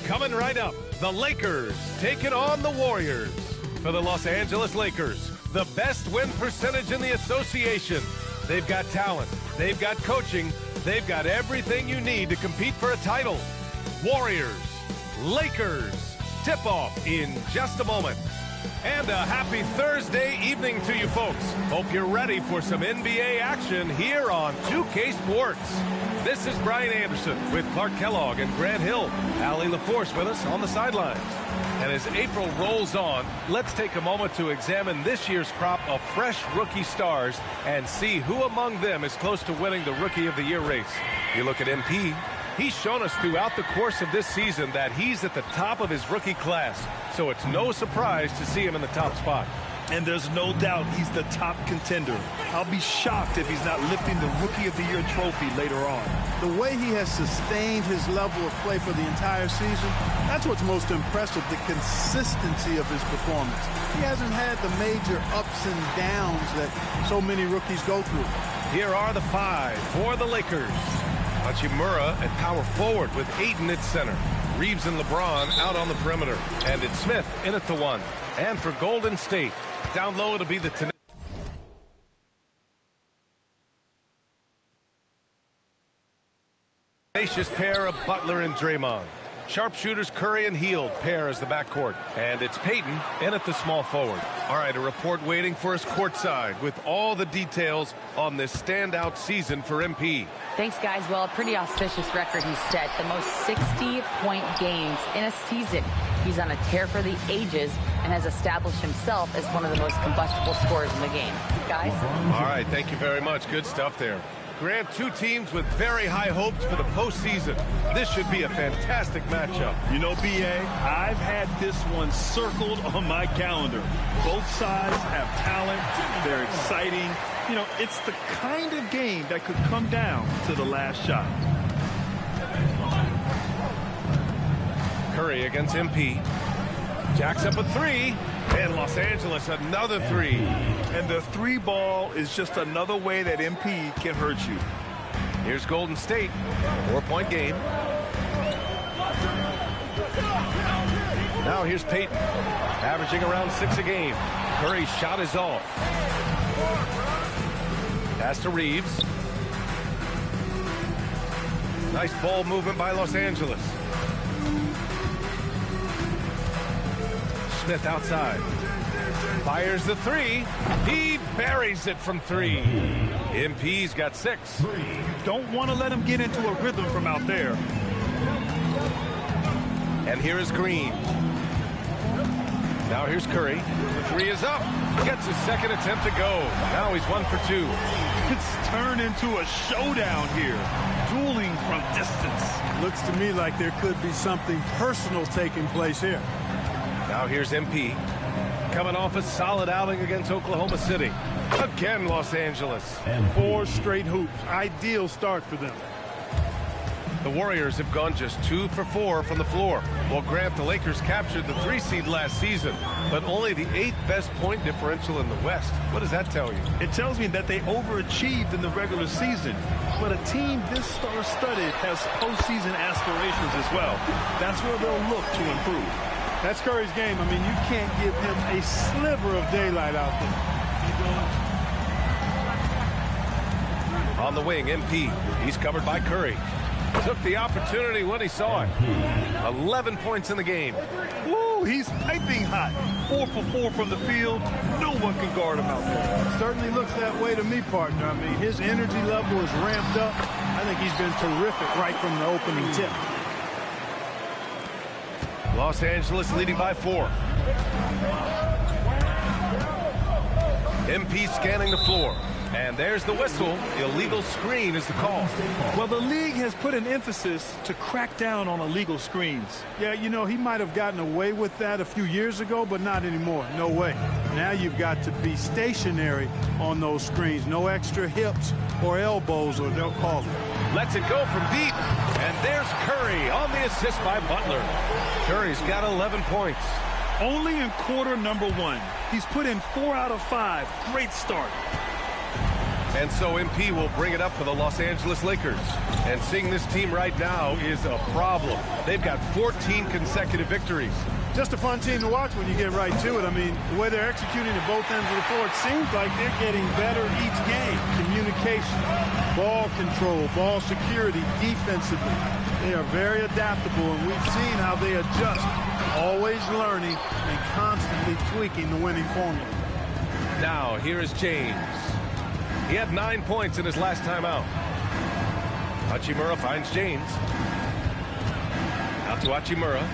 Coming right up, the Lakers taking on the Warriors. For the Los Angeles Lakers, the best win percentage in the association. They've got talent, they've got coaching, they've got everything you need to compete for a title. Warriors, Lakers, tip-off in just a moment. And a happy Thursday evening to you folks. Hope you're ready for some NBA action here on 2K Sports. This is Brian Anderson with Clark Kellogg and Grant Hill. Allie LaForce with us on the sidelines. And as April rolls on, let's take a moment to examine this year's crop of fresh rookie stars and see who among them is close to winning the Rookie of the Year race. You look at MP. He's shown us throughout the course of this season that he's at the top of his rookie class, so it's no surprise to see him in the top spot. And there's no doubt he's the top contender. I'll be shocked if he's not lifting the Rookie of the Year trophy later on. The way he has sustained his level of play for the entire season, that's what's most impressive, the consistency of his performance. He hasn't had the major ups and downs that so many rookies go through. Here are the five for the Lakers. Hachimura at power forward with Ayton at center. Reeves and LeBron out on the perimeter. And it's Smith in at the one. And for Golden State, down low it'll be the tenacious pair of Butler and Draymond. Sharpshooters Curry and Hield pair as the backcourt. And it's Payton in at the small forward. All right, a report waiting for us courtside with all the details on this standout season for MP. Thanks, guys. Well, a pretty auspicious record he's set. The most 60-point games in a season. He's on a tear for the ages and has established himself as one of the most combustible scorers in the game. Guys? All right, thank you very much. Good stuff there. Grant, two teams with very high hopes for the postseason. This should be a fantastic matchup. You know, B.A., I've had this one circled on my calendar. Both sides have talent. They're exciting. You know, it's the kind of game that could come down to the last shot. Curry against MP. Jacks up a three. And Los Angeles another three. And the three ball is just another way that MP can hurt you. Here's Golden State. 4-point game. Now here's Payton. Averaging around 6 a game. Curry's shot is off. Pass to Reeves. Nice ball movement by Los Angeles. Smith outside. Fires the three. He buries it from three. MP's got 6. You don't want to let him get into a rhythm from out there. And here is Green. Now here's Curry. The three is up. Gets his second attempt to go. Now he's 1 for 2. It's turned into a showdown here. Dueling from distance. Looks to me like there could be something personal taking place here. Now here's MP. Coming off a solid outing against Oklahoma City. Again, Los Angeles. And 4 straight hoops. Ideal start for them. The Warriors have gone just 2 for 4 from the floor. Well, Grant, the Lakers captured the 3 seed last season, but only the 8th best point differential in the West. What does that tell you? It tells me that they overachieved in the regular season. But a team this star-studded has postseason aspirations as well. That's where they'll look to improve. That's Curry's game. I mean, you can't give him a sliver of daylight out there. On the wing, MP. He's covered by Curry. Took the opportunity when he saw it. 11 points in the game. Woo, he's piping hot. 4 for 4 from the field. No one can guard him out there. Certainly looks that way to me, partner. I mean, his energy level is ramped up. I think he's been terrific right from the opening tip. Los Angeles leading by 4. MP scanning the floor. And there's the whistle. Illegal screen is the call. Well, the league has put an emphasis to crack down on illegal screens. Yeah, you know, he might have gotten away with that a few years ago, but not anymore. No way. Now you've got to be stationary on those screens. No extra hips or elbows, or they'll call it. Lets it go from deep. And there's Curry on the assist by Butler. Curry's got 11 points. Only in quarter number 1. He's put in 4 out of 5. Great start. And so MP will bring it up for the Los Angeles Lakers. And seeing this team right now is a problem. They've got 14 consecutive victories. Just a fun team to watch when you get right to it. I mean, the way they're executing at both ends of the floor, it seems like they're getting better each game. Communication, ball control, ball security, defensively. They are very adaptable, and we've seen how they adjust, always learning and constantly tweaking the winning formula. Now, here is James. He had 9 points in his last time out. Hachimura finds James. Out to Hachimura.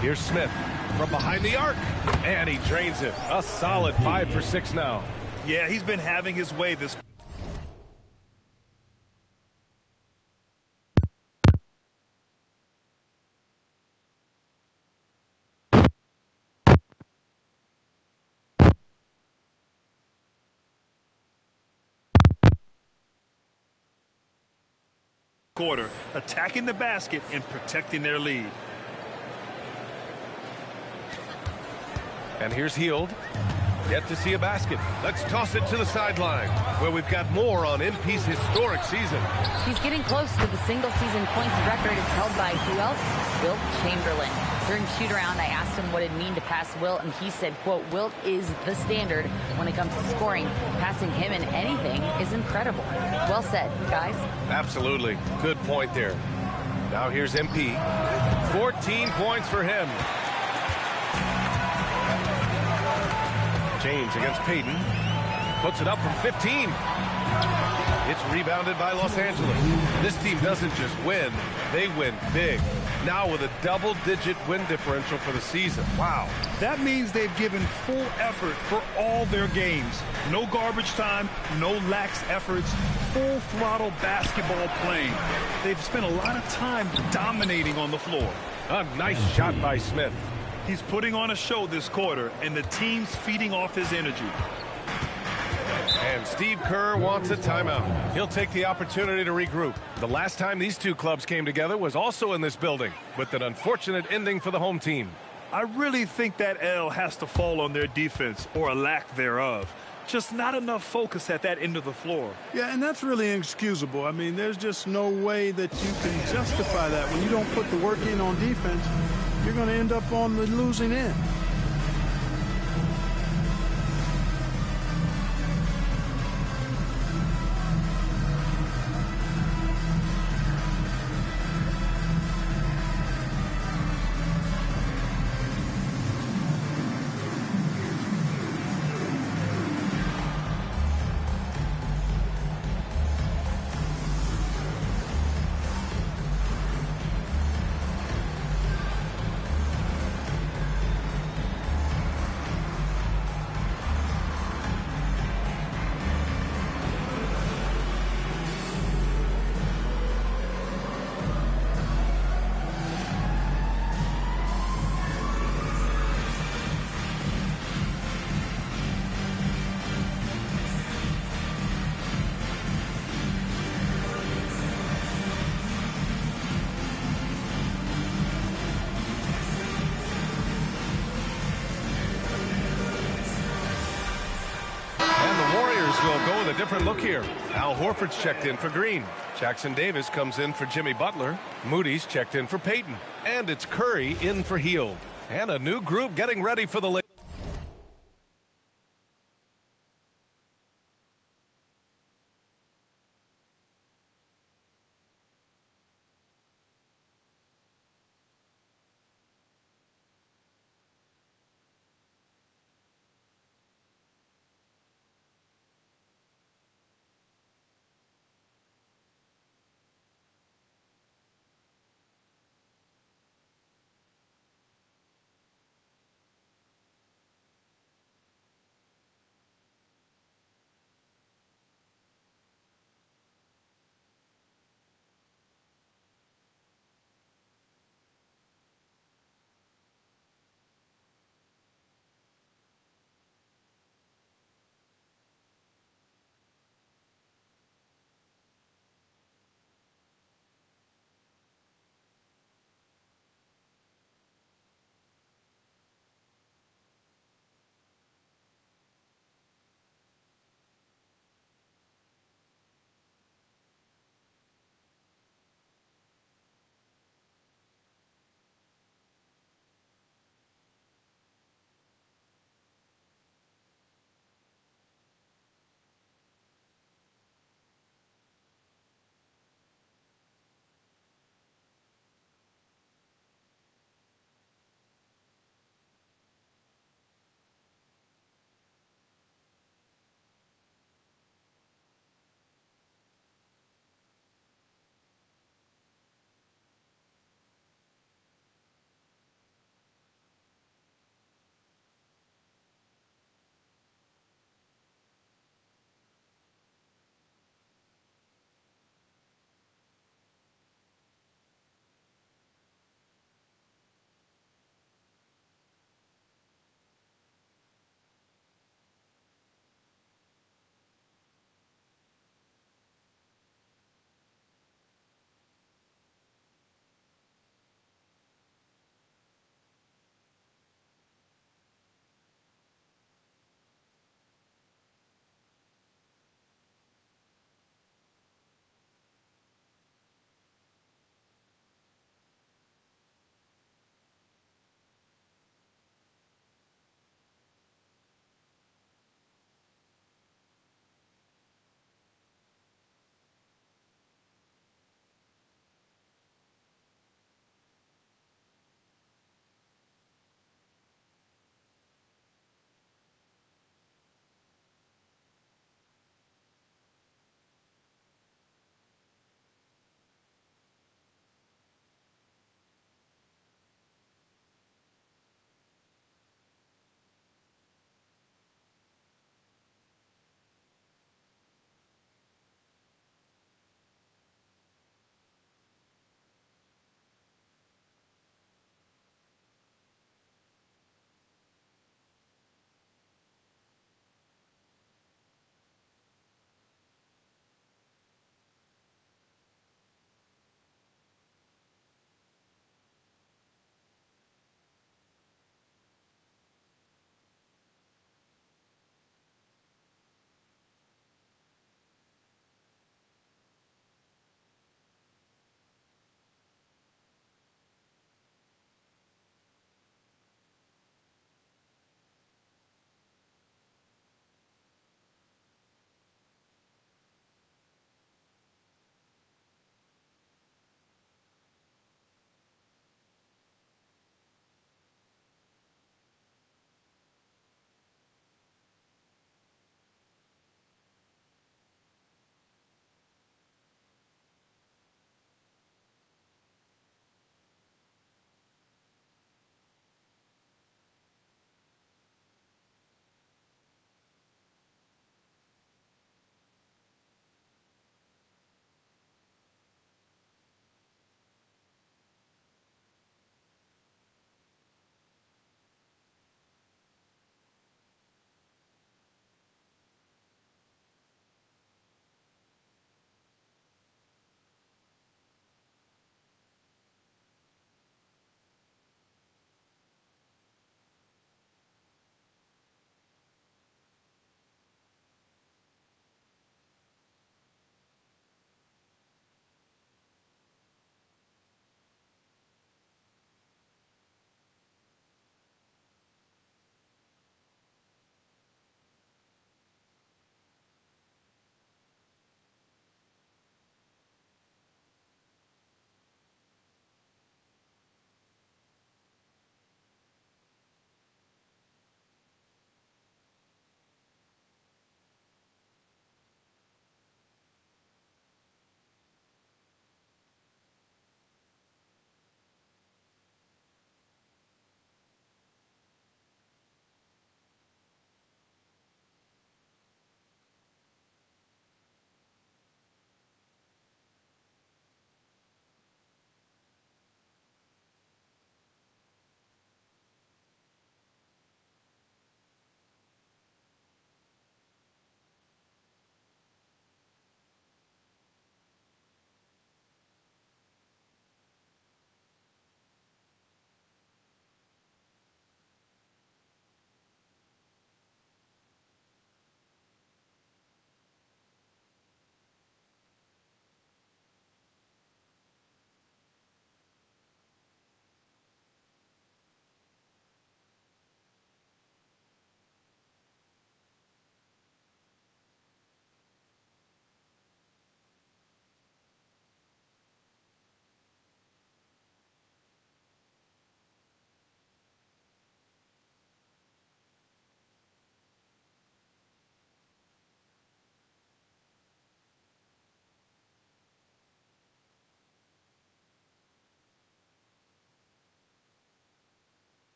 Here's Smith from behind the arc. And he drains it. A solid 5 for 6 now. Yeah, he's been having his way this quarter, attacking the basket and protecting their lead. And here's Hield. Yet to see a basket. Let's toss it to the sideline, where we've got more on MP's historic season. He's getting close to the single-season points record. It's held by who else? Wilt Chamberlain. During shoot-around, I asked him what it mean to pass Wilt, and he said, quote, Wilt is the standard when it comes to scoring. Passing him in anything is incredible. Well said, guys. Absolutely. Good point there. Now here's MP. 14 points for him. James against Payton. Puts it up from 15. It's rebounded by Los Angeles. This team doesn't just win, they win big. Now with a double-digit win differential for the season. Wow. That means they've given full effort for all their games. No garbage time, no lax efforts, full throttle basketball playing. They've spent a lot of time dominating on the floor. A nice shot by Smith. He's putting on a show this quarter, and the team's feeding off his energy. And Steve Kerr wants a timeout. He'll take the opportunity to regroup. The last time these two clubs came together was also in this building, with an unfortunate ending for the home team. I really think that L has to fall on their defense, or a lack thereof. Just not enough focus at that end of the floor. Yeah, and that's really inexcusable. I mean, there's just no way that you can justify that. When you don't put the work in on defense, you're going to end up on the losing end. Will go with a different look here. Al Horford's checked in for Green. Jackson Davis comes in for Jimmy Butler. Moody's checked in for Payton. And it's Curry in for Hield. And a new group getting ready for the Lakers.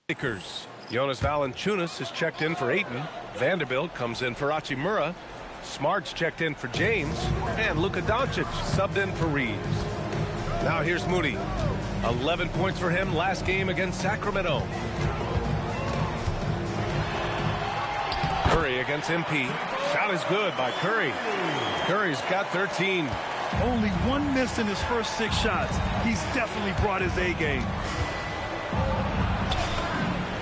Lakers. Jonas Valanciunas is checked in for Ayton. Vanderbilt comes in for Hachimura. Smart's checked in for James. And Luka Doncic subbed in for Reeves. Now here's Moody. 11 points for him last game against Sacramento. Curry against MP. Shot is good by Curry. Curry's got 13. Only one miss in his first 6 shots. He's definitely brought his A game.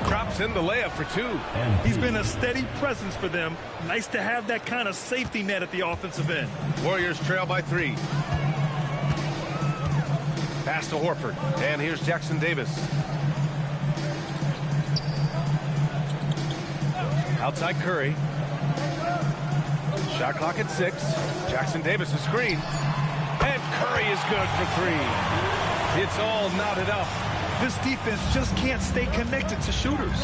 Drops in the layup for 2. He's been a steady presence for them. Nice to have that kind of safety net at the offensive end. Warriors trail by 3. Pass to Horford. And here's Jackson Davis. Outside Curry. Shot clock at 6. Jackson Davis' screen. And Curry is good for 3. It's all knotted up. This defense just can't stay connected to shooters.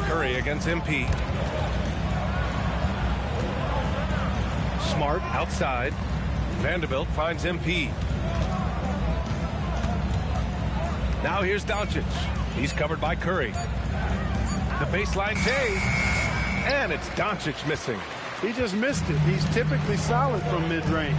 Curry against MP. Smart outside. Vanderbilt finds MP. Now here's Doncic. He's covered by Curry. The baseline J. And it's Doncic missing. He just missed it. He's typically solid from mid-range.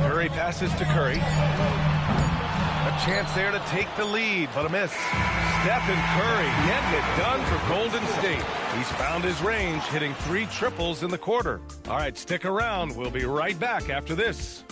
Curry passes to Curry. A chance there to take the lead, but a miss. Stephen Curry getting it done for Golden State. He's found his range, hitting 3 triples in the quarter. All right, stick around. We'll be right back after this.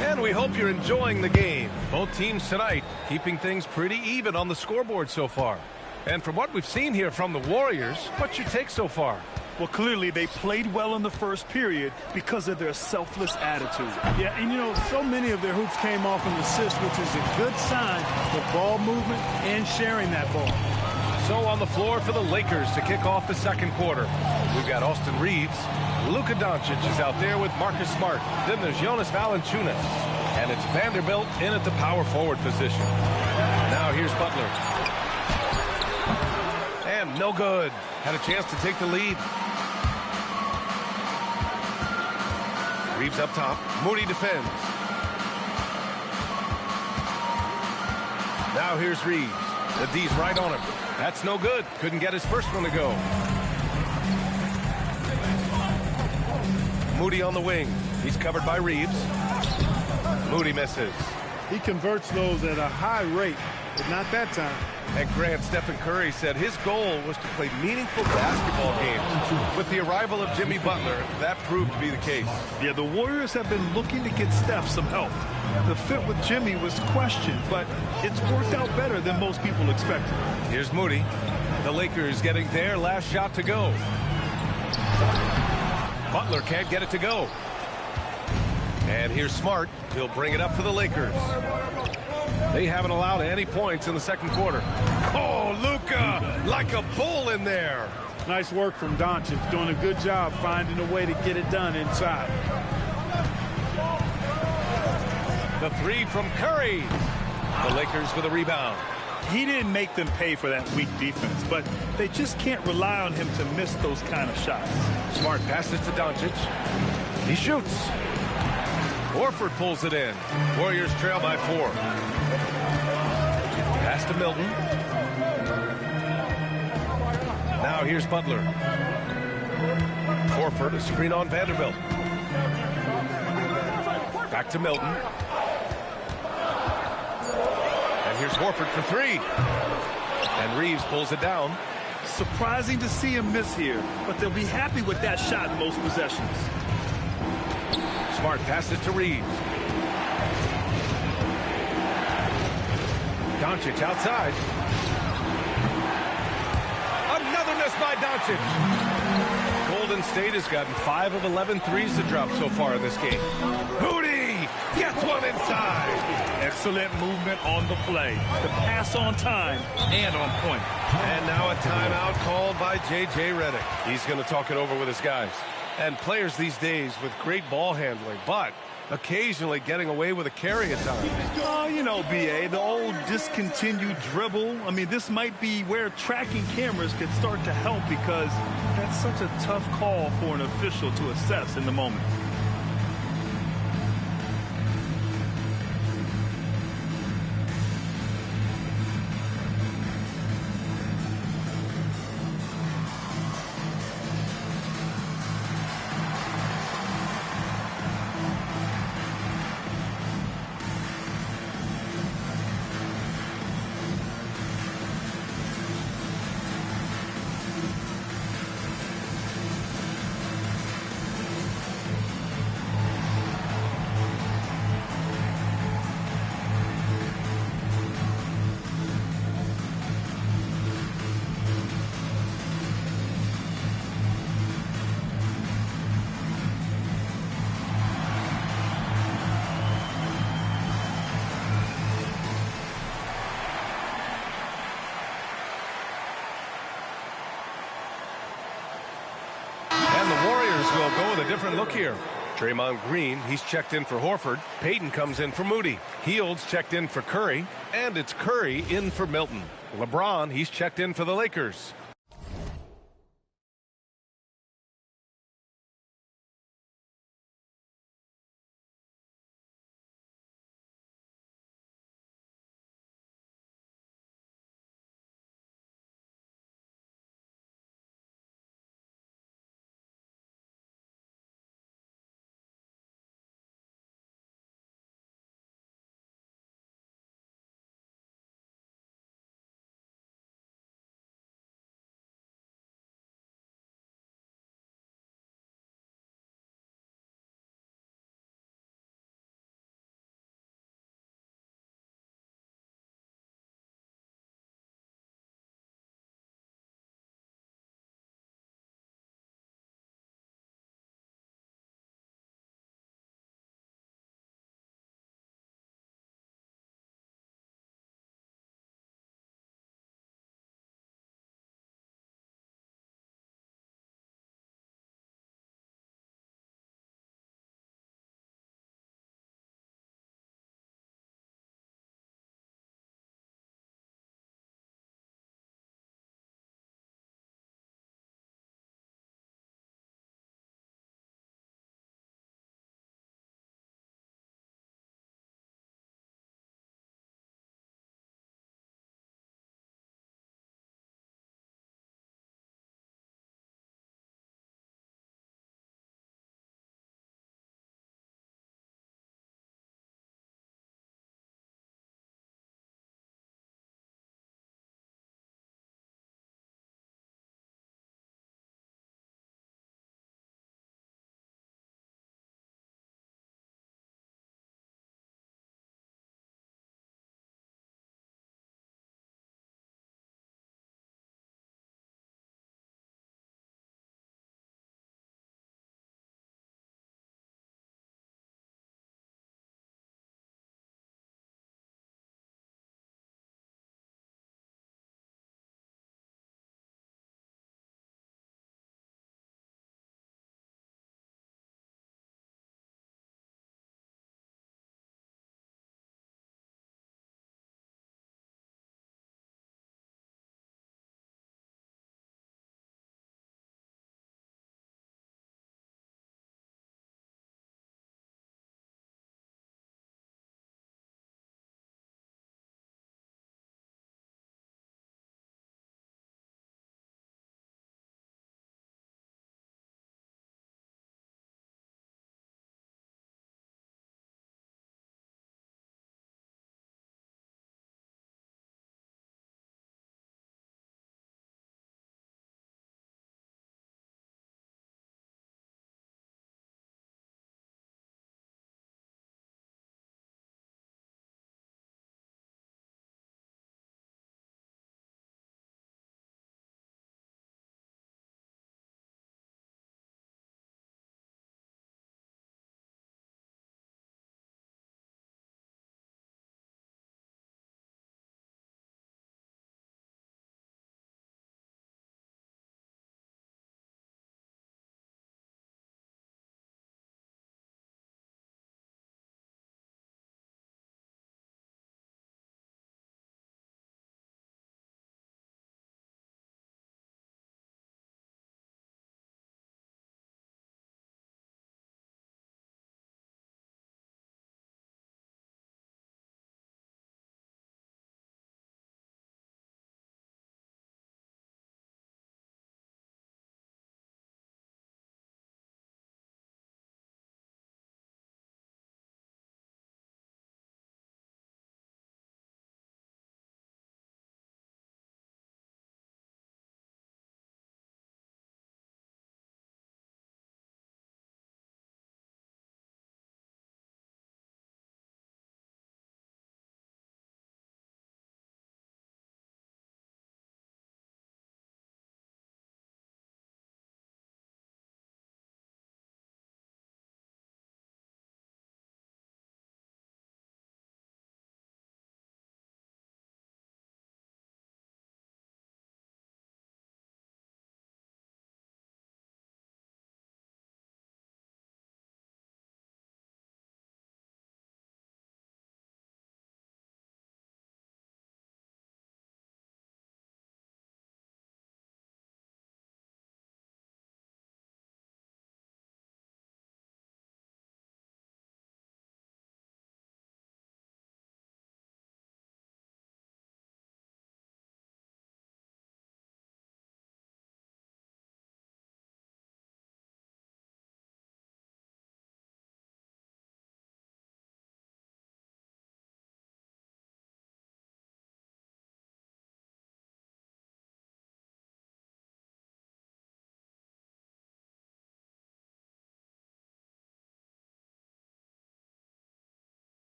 And we hope you're enjoying the game. Both teams tonight keeping things pretty even on the scoreboard so far. And from what we've seen here from the Warriors, what's your take so far? Well, clearly they played well in the first period because of their selfless attitude. Yeah, and you know, so many of their hoops came off an assist, which is a good sign for ball movement and sharing that ball. So on the floor for the Lakers to kick off the second quarter. We've got Austin Reeves. Luka Doncic is out there with Marcus Smart. Then there's Jonas Valanciunas. And it's Vanderbilt in at the power forward position. Now here's Butler. And no good. Had a chance to take the lead. Reeves up top. Moody defends. Now here's Reeves. The D's right on him. That's no good. Couldn't get his first one to go. Moody on the wing. He's covered by Reeves. Moody misses. He converts those at a high rate, but not that time. And Grant, Stephen Curry said his goal was to play meaningful basketball games. With the arrival of Jimmy Butler, that proved to be the case. Yeah, the Warriors have been looking to get Steph some help. The fit with Jimmy was questioned, but it's worked out better than most people expected. Here's Moody. The Lakers getting their last shot to go. Butler can't get it to go. And here's Smart. He'll bring it up for the Lakers. They haven't allowed any points in the second quarter. Oh, Luka, like a bull in there. Nice work from Doncic, doing a good job finding a way to get it done inside. The 3 from Curry. The Lakers with a rebound. He didn't make them pay for that weak defense, but they just can't rely on him to miss those kind of shots. Smart passes to Doncic. He shoots. Horford pulls it in. Warriors trail by 4. Pass to Milton. Now here's Butler. Horford, a screen on Vanderbilt. Back to Milton. And here's Horford for 3. And Reeves pulls it down. Surprising to see him miss here, but they'll be happy with that shot in most possessions. Smart passes to Reeves. Doncic outside. Another miss by Doncic. Golden State has gotten 5 of 11 threes to drop so far in this game. Moody! Gets one inside. Excellent movement on the play. The pass on time and on point. And now a timeout called by J.J. Redick. He's going to talk it over with his guys. And players these days with great ball handling, but occasionally getting away with a carry at times. Oh, you know, B.A., the old discontinued dribble. I mean, this might be where tracking cameras could start to help because that's such a tough call for an official to assess in the moment. Will go with a different look here. Draymond Green, he's checked in for Horford. Payton comes in for Moody. Hields checked in for Curry. And it's Curry in for Milton. LeBron, he's checked in for the Lakers.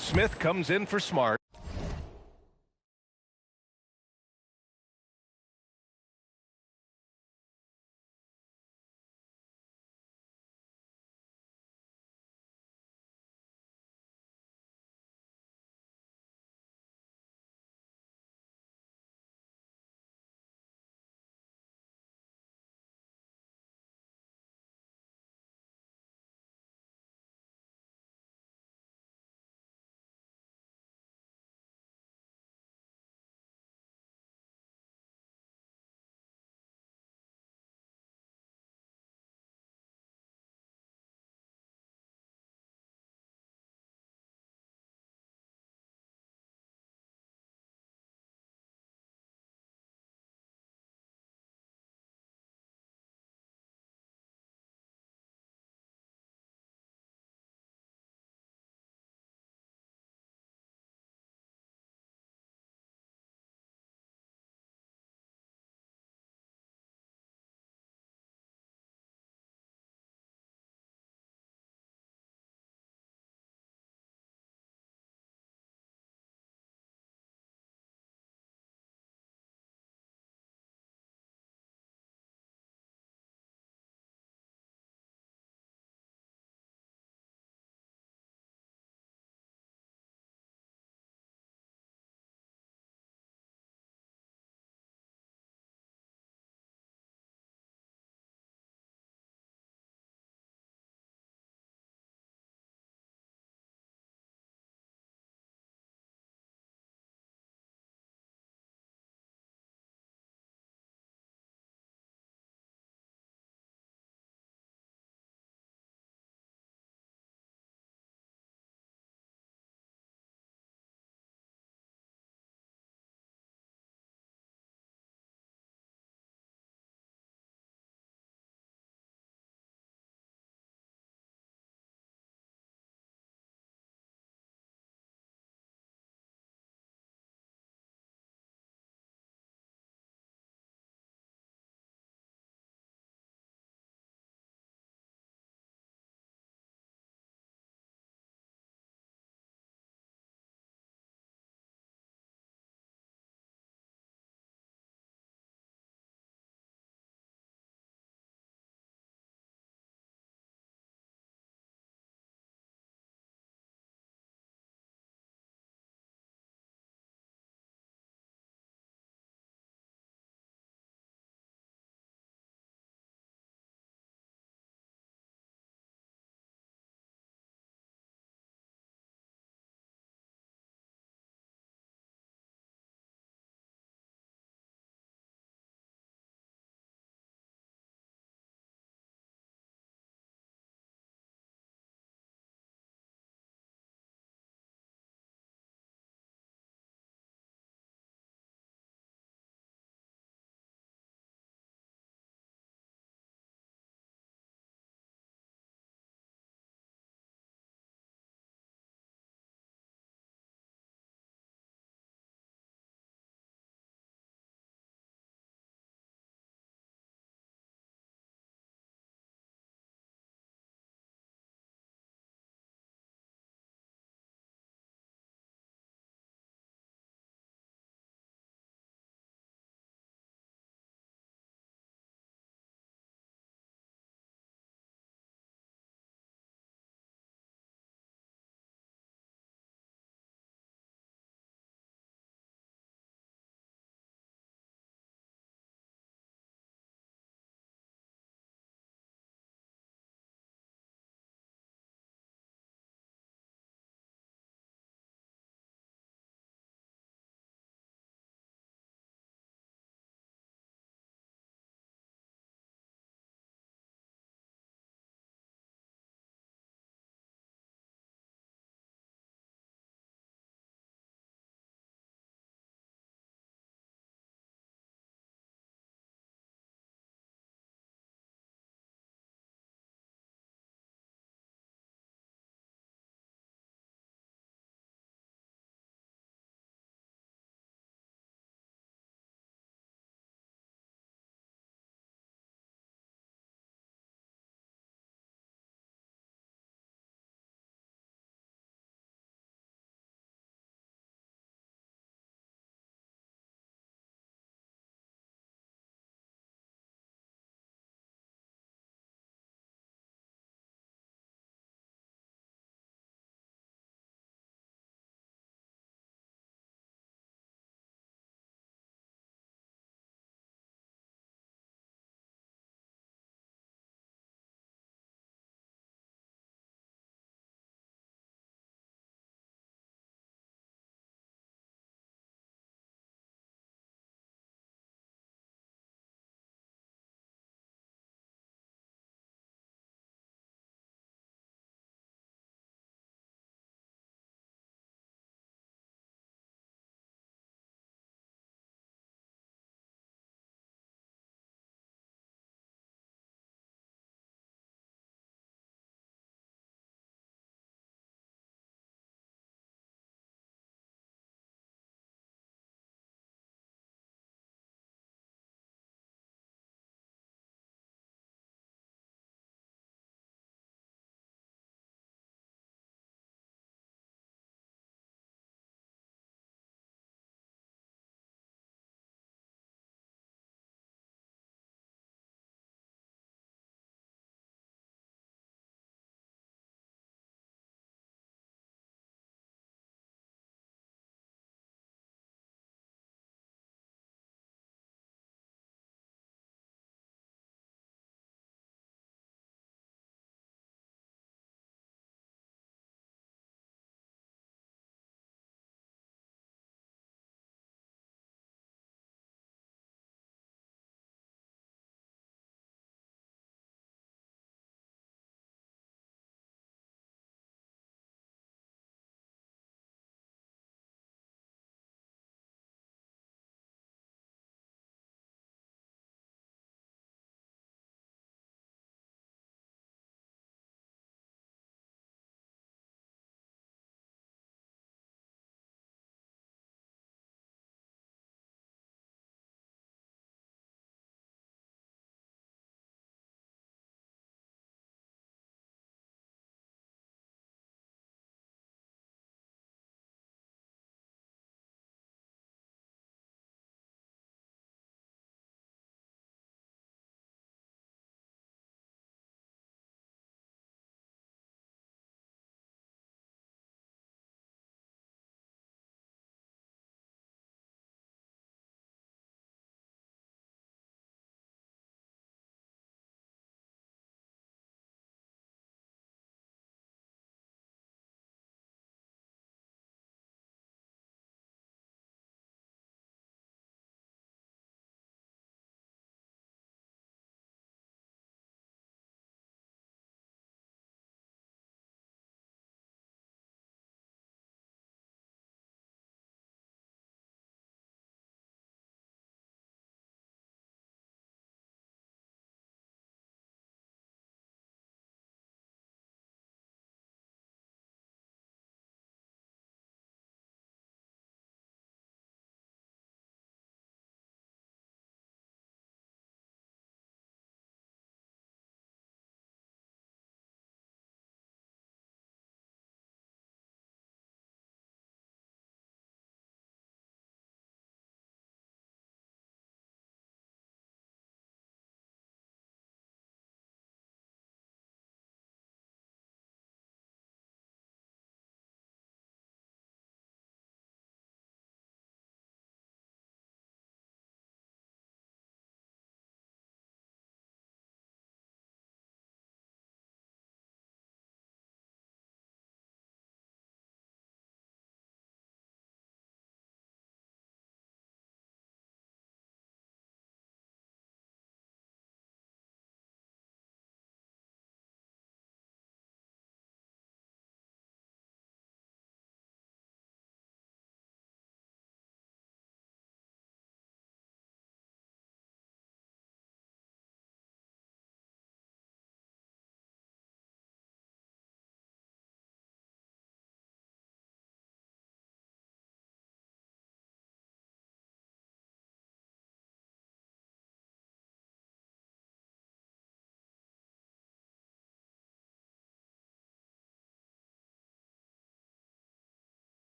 Smith comes in for Smart.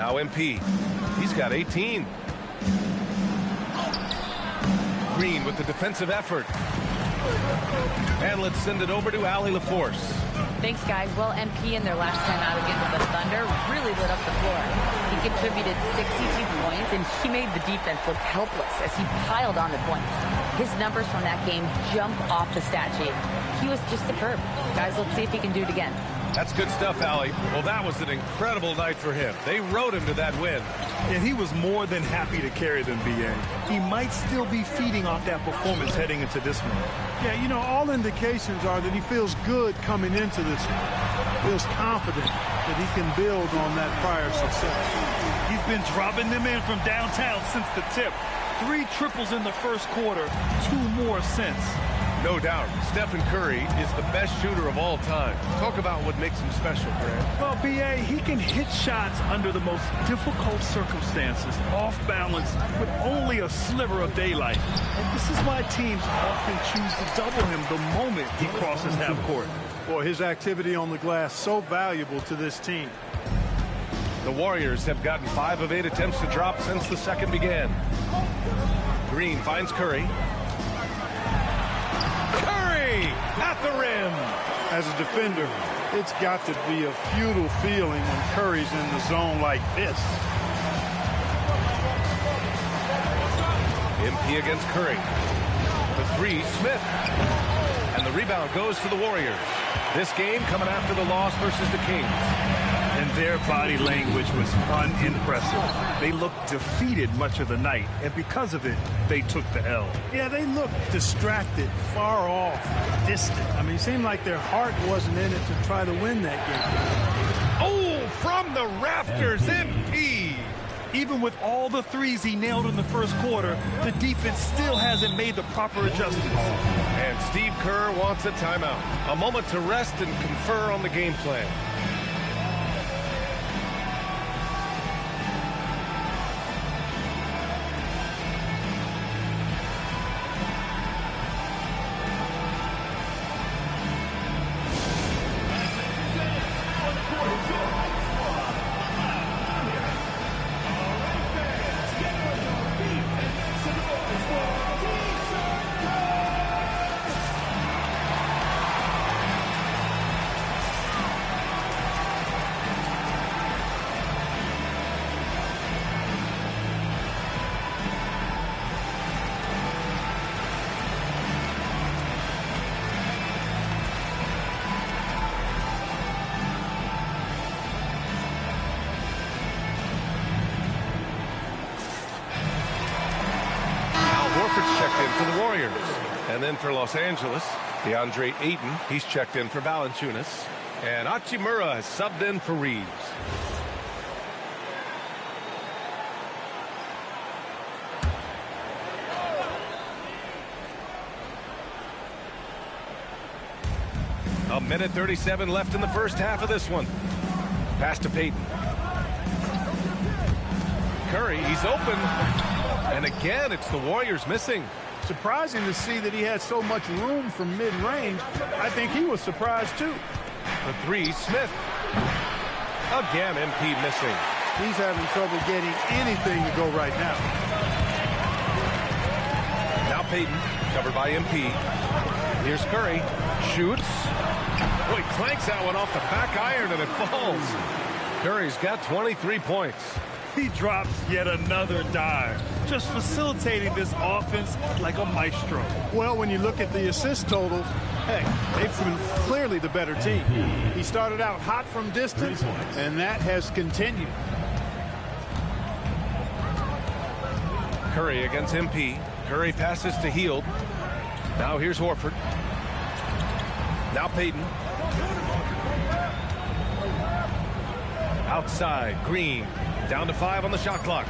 Now MP. He's got 18. Green with the defensive effort. And let's send it over to Allie LaForce. Thanks, guys. Well, MP in their last time out against the Thunder really lit up the floor. He contributed 62 points, and he made the defense look helpless as he piled on the points. His numbers from that game jump off the stat sheet. He was just superb. Guys, let's see if he can do it again. That's good stuff, Allie. Well, that was an incredible night for him. They rode him to that win. And he was more than happy to carry them, B.A. He might still be feeding off that performance heading into this one. Yeah, you know, all indications are that he feels good coming into this one. Feels confident that he can build on that prior success. He's been dropping them in from downtown since the tip. 3 triples in the first quarter, 2 more since. No doubt, Stephen Curry is the best shooter of all time. Talk about what makes him special, Grant. Well, B.A., he can hit shots under the most difficult circumstances, off balance, with only a sliver of daylight. And this is why teams often choose to double him the moment he crosses half court. Boy, his activity on the glass so valuable to this team. The Warriors have gotten 5 of 8 attempts to drop since the second began. Green finds Curry. Curry at the rim. As a defender, it's got to be a futile feeling when Curry's in the zone like this. MP against Curry. The 3, Smith. And the rebound goes to the Warriors. This game coming after the loss versus the Kings. And their body language was unimpressive. They looked defeated much of the night, and because of it, they took the L. Yeah, they looked distracted, far off, distant. I mean, it seemed like their heart wasn't in it to try to win that game. Oh, from the rafters, MP. Even with all the threes he nailed in the first quarter, the defense still hasn't made the proper adjustments. And Steve Kerr wants a timeout. A moment to rest and confer on the game plan. For the Warriors. And then for Los Angeles, DeAndre Ayton, he's checked in for Valanciunas. And Hachimura has subbed in for Reeves. A minute 37 left in the first half of this one. Pass to Payton. Curry, he's open. And again, it's the Warriors missing. Surprising to see that he had so much room from mid-range. I think he was surprised, too. The 3, Smith. Again, MP missing. He's having trouble getting anything to go right now. Now Payton, covered by MP. Here's Curry. Shoots. Boy, clanks that one off the back iron, and it falls. Curry's got 23 points. He drops yet another dive, just facilitating this offense like a maestro. Well, when you look at the assist totals, hey, they've been clearly the better team. He started out hot from distance, and that has continued. Curry against MP. Curry passes to Hield. Now here's Horford. Now Payton. Outside, Green. Down to 5 on the shot clock.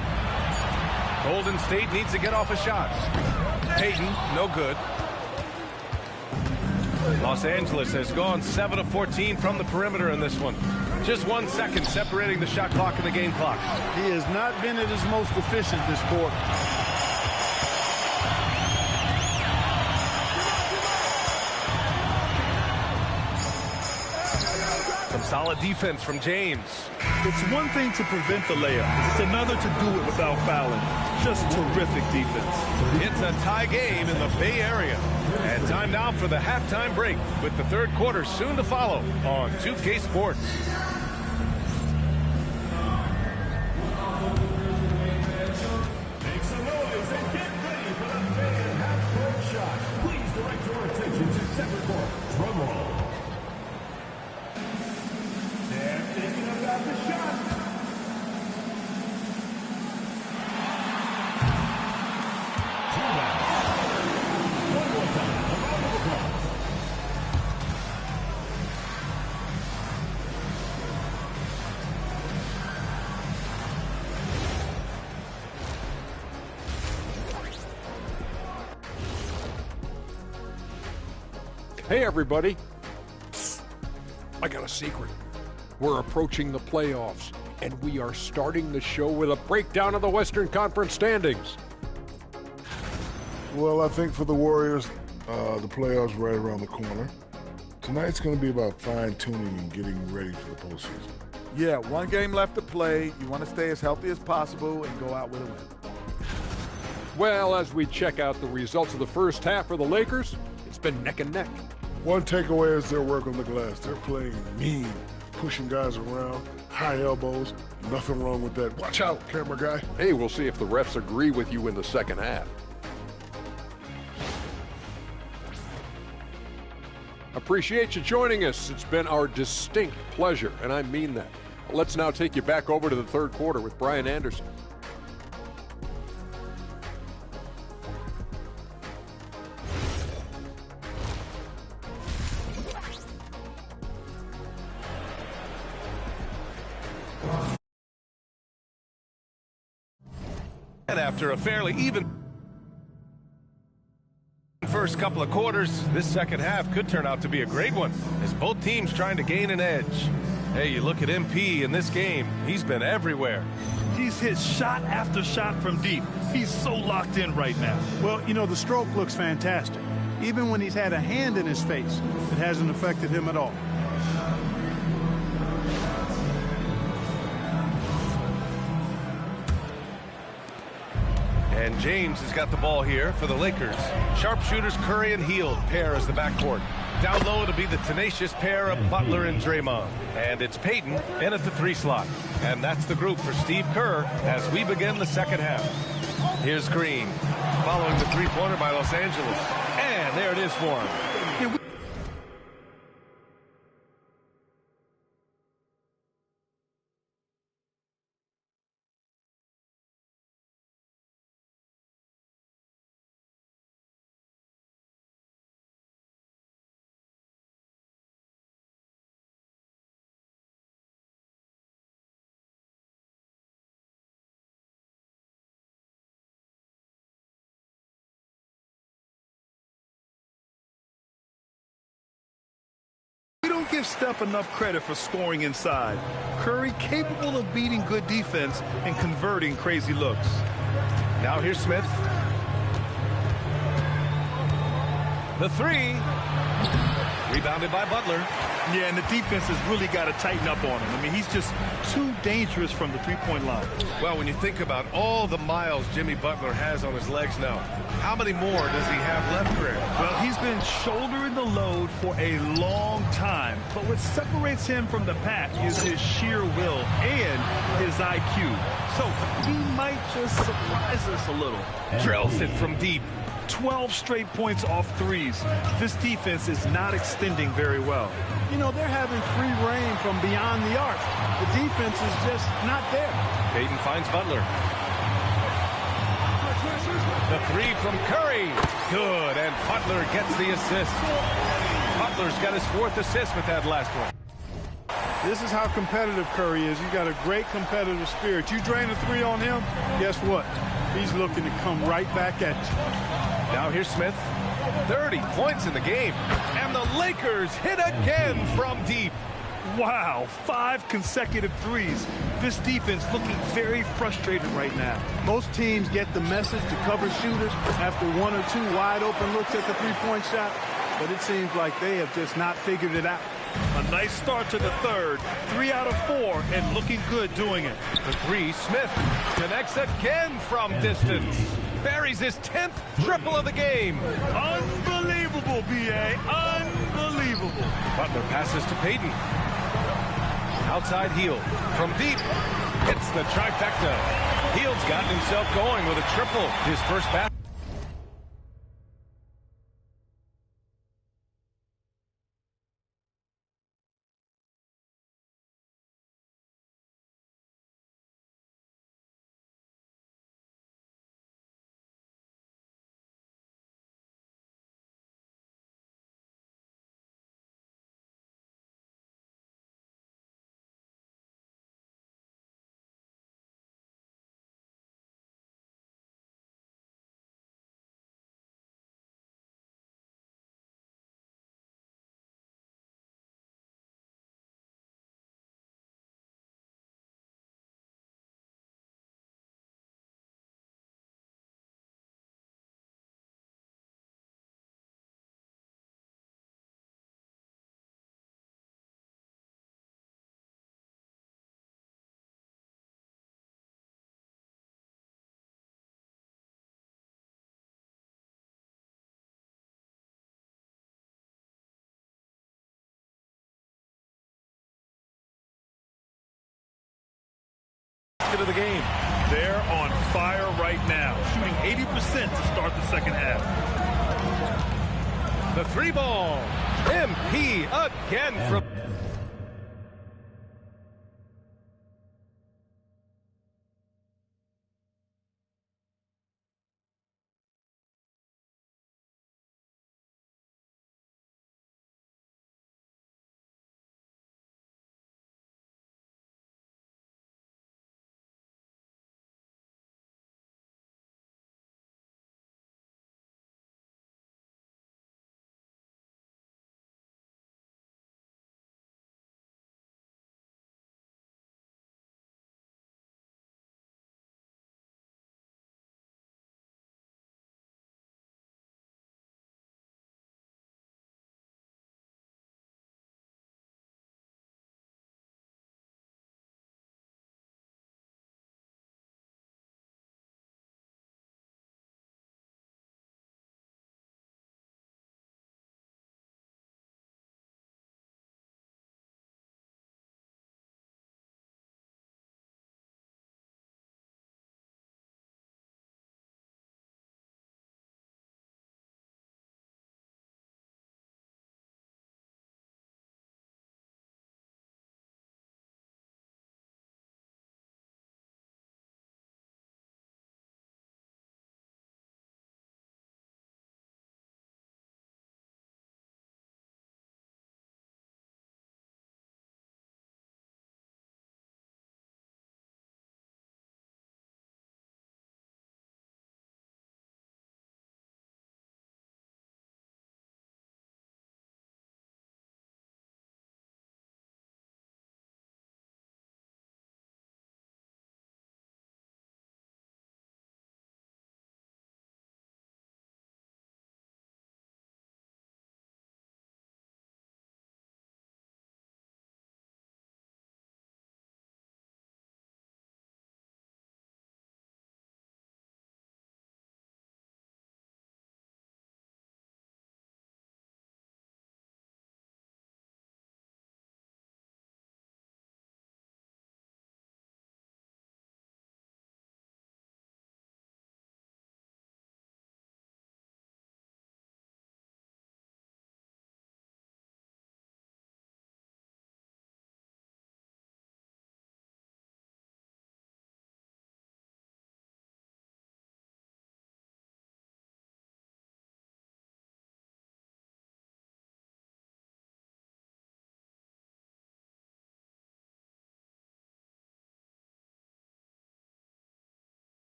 Golden State needs to get off a shot. Payton, no good. Los Angeles has gone 7 of 14 from the perimeter in this one. Just 1 second separating the shot clock and the game clock. He has not been at his most efficient this quarter. Some Solid defense from James. It's one thing to prevent the layup. It's another to do it without fouling. Just terrific defense. It's a tie game in the Bay Area. And time now for the halftime break, with the third quarter soon to follow on 2K Sports. Make some noise and get ready for the main half-court shot. Please direct your attention to center court. Drum roll. They're thinking about the shot. One more time. A round of applause. Hey, everybody. Psst. I got a secret. We're approaching the playoffs, and we are starting the show with a breakdown of the Western Conference standings. Well, I think for the Warriors, the playoffs right around the corner. Tonight's going to be about fine-tuning and getting ready for the postseason. Yeah, one game left to play. You want to stay as healthy as possible and go out with a win. Well, as we check out the results of the first half for the Lakers, it's been neck and neck. One takeaway is their work on the glass. They're playing mean, pushing guys around, high elbows. Nothing wrong with that. Watch out, camera guy. Hey, we'll see if the refs agree with you in the second half. Appreciate you joining us. It's been our distinct pleasure, and I mean that. Let's now take you back over to the third quarter with Brian Anderson. And after a fairly even first couple of quarters, this second half could turn out to be a great one, as both teams trying to gain an edge. Hey, you look at MP in this game, he's been everywhere. He's hit shot after shot from deep. He's so locked in right now. Well, you know, the stroke looks fantastic. Even when he's had a hand in his face, it hasn't affected him at all. And James has got the ball here for the Lakers. Sharpshooters Curry and Hield pair as the backcourt. Down low to be the tenacious pair of Butler and Draymond. And it's Payton in at the three slot. And that's the group for Steve Kerr as we begin the second half. Here's Green, following the three-pointer by Los Angeles. And there it is for him. Give Steph enough credit for scoring inside. Curry capable of beating good defense and converting crazy looks. Now here's Smith. The three. Rebounded by Butler. Yeah, and the defense has really got to tighten up on him. I mean, he's just too dangerous from the three-point line. Well, when you think about all the miles Jimmy Butler has on his legs now, how many more does he have left, Greg? Well, he's been shouldering the load for a long time. But what separates him from the pack is his sheer will and his IQ. So he might just surprise us a little. Drills it from deep. 12 straight points off threes. This defense is not extending very well. You know, they're having free reign from beyond the arc. The defense is just not there. Payton finds Butler. The three from Curry. Good, and Butler gets the assist. Butler's got his fourth assist with that last one. This is how competitive Curry is. He's got a great competitive spirit. You drain a three on him, guess what? He's looking to come right back at you. Now here's Smith. 30 points in the game. And the Lakers hit again from deep. Wow, 5 consecutive threes. This defense looking very frustrated right now. Most teams get the message to cover shooters after one or two wide open looks at the three-point shot, but it seems like they have just not figured it out. A nice start to the third. 3 out of 4 and looking good doing it. The three, Smith connects again from distance. Buries his 10th triple of the game. Unbelievable, B.A. Unbelievable. Butler passes to Payton. Outside Hield from deep. Hits the trifecta. Hield's gotten himself going with a triple. His first basket. Of the game. They're on fire right now, shooting 80% to start the second half. The three ball. MP again from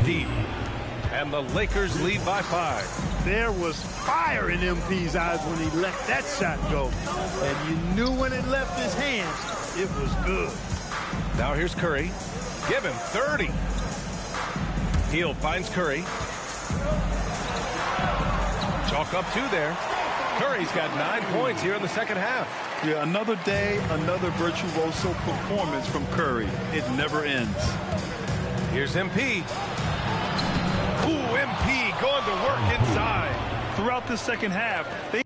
deep. And the Lakers lead by 5. There was fire in MP's eyes when he let that shot go. And you knew when it left his hands, it was good. Now here's Curry. Give him 30. Hield finds Curry. Chalk up 2 there. Curry's got 9 points here in the second half. Yeah, another day, another virtuoso performance from Curry. It never ends. Here's MP. Ooh, MP going to work inside. Throughout the second half, they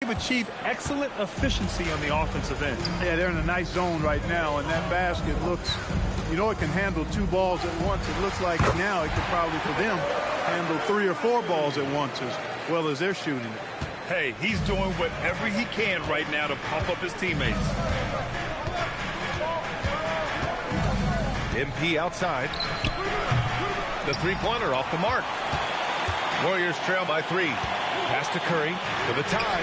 have achieved excellent efficiency on the offensive end. Yeah, they're in a nice zone right now, and that basket looks, you know, it can handle 2 balls at once. It looks like now it could probably, for them, handle 3 or 4 balls at once as well as they're shooting it. Hey, he's doing whatever he can right now to pump up his teammates. MP outside. The three-pointer off the mark. Warriors trail by 3. Pass to Curry for the tie.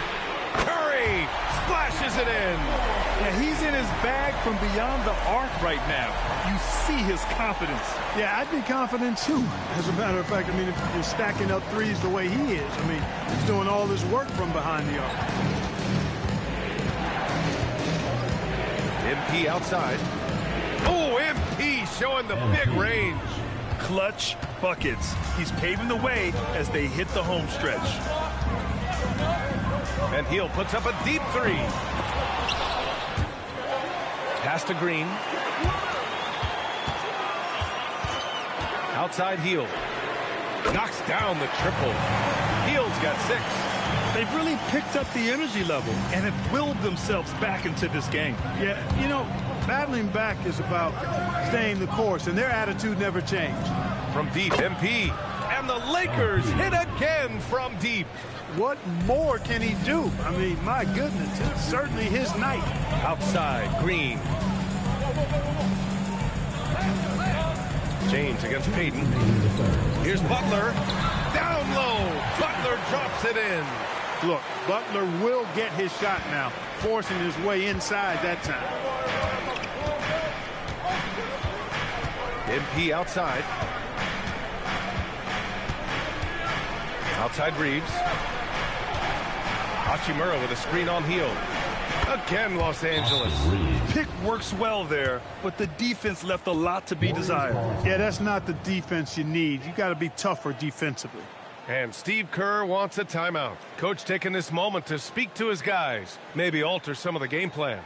Curry splashes it in. Yeah, he's in his bag from beyond the arc right now. You see his confidence. Yeah, I'd be confident too. As a matter of fact, I mean, if you're stacking up threes the way he is, I mean, he's doing all this work from behind the arc. MP outside. Oh, MP showing the big range. Clutch buckets. He's paving the way as they hit the home stretch. And Hield puts up a deep 3. Pass to Green. Outside Hield. Knocks down the triple. Hield's got 6. They've really picked up the energy level and have willed themselves back into this game. Yeah, you know, battling back is about staying the course, and their attitude never changed. From deep, MP. And the Lakers hit again from deep. What more can he do? I mean, my goodness, it's certainly his night. Outside, Green. James against Payton. Here's Butler. Down low. Butler drops it in. Look, Butler will get his shot now, forcing his way inside that time. MP outside. Outside Reeves. Hachimura with a screen on Hield. Again, Los Angeles. Pick works well there, but the defense left a lot to be desired. Yeah, that's not the defense you need. You got to be tougher defensively. And Steve Kerr wants a timeout. Coach taking this moment to speak to his guys, maybe alter some of the game plan.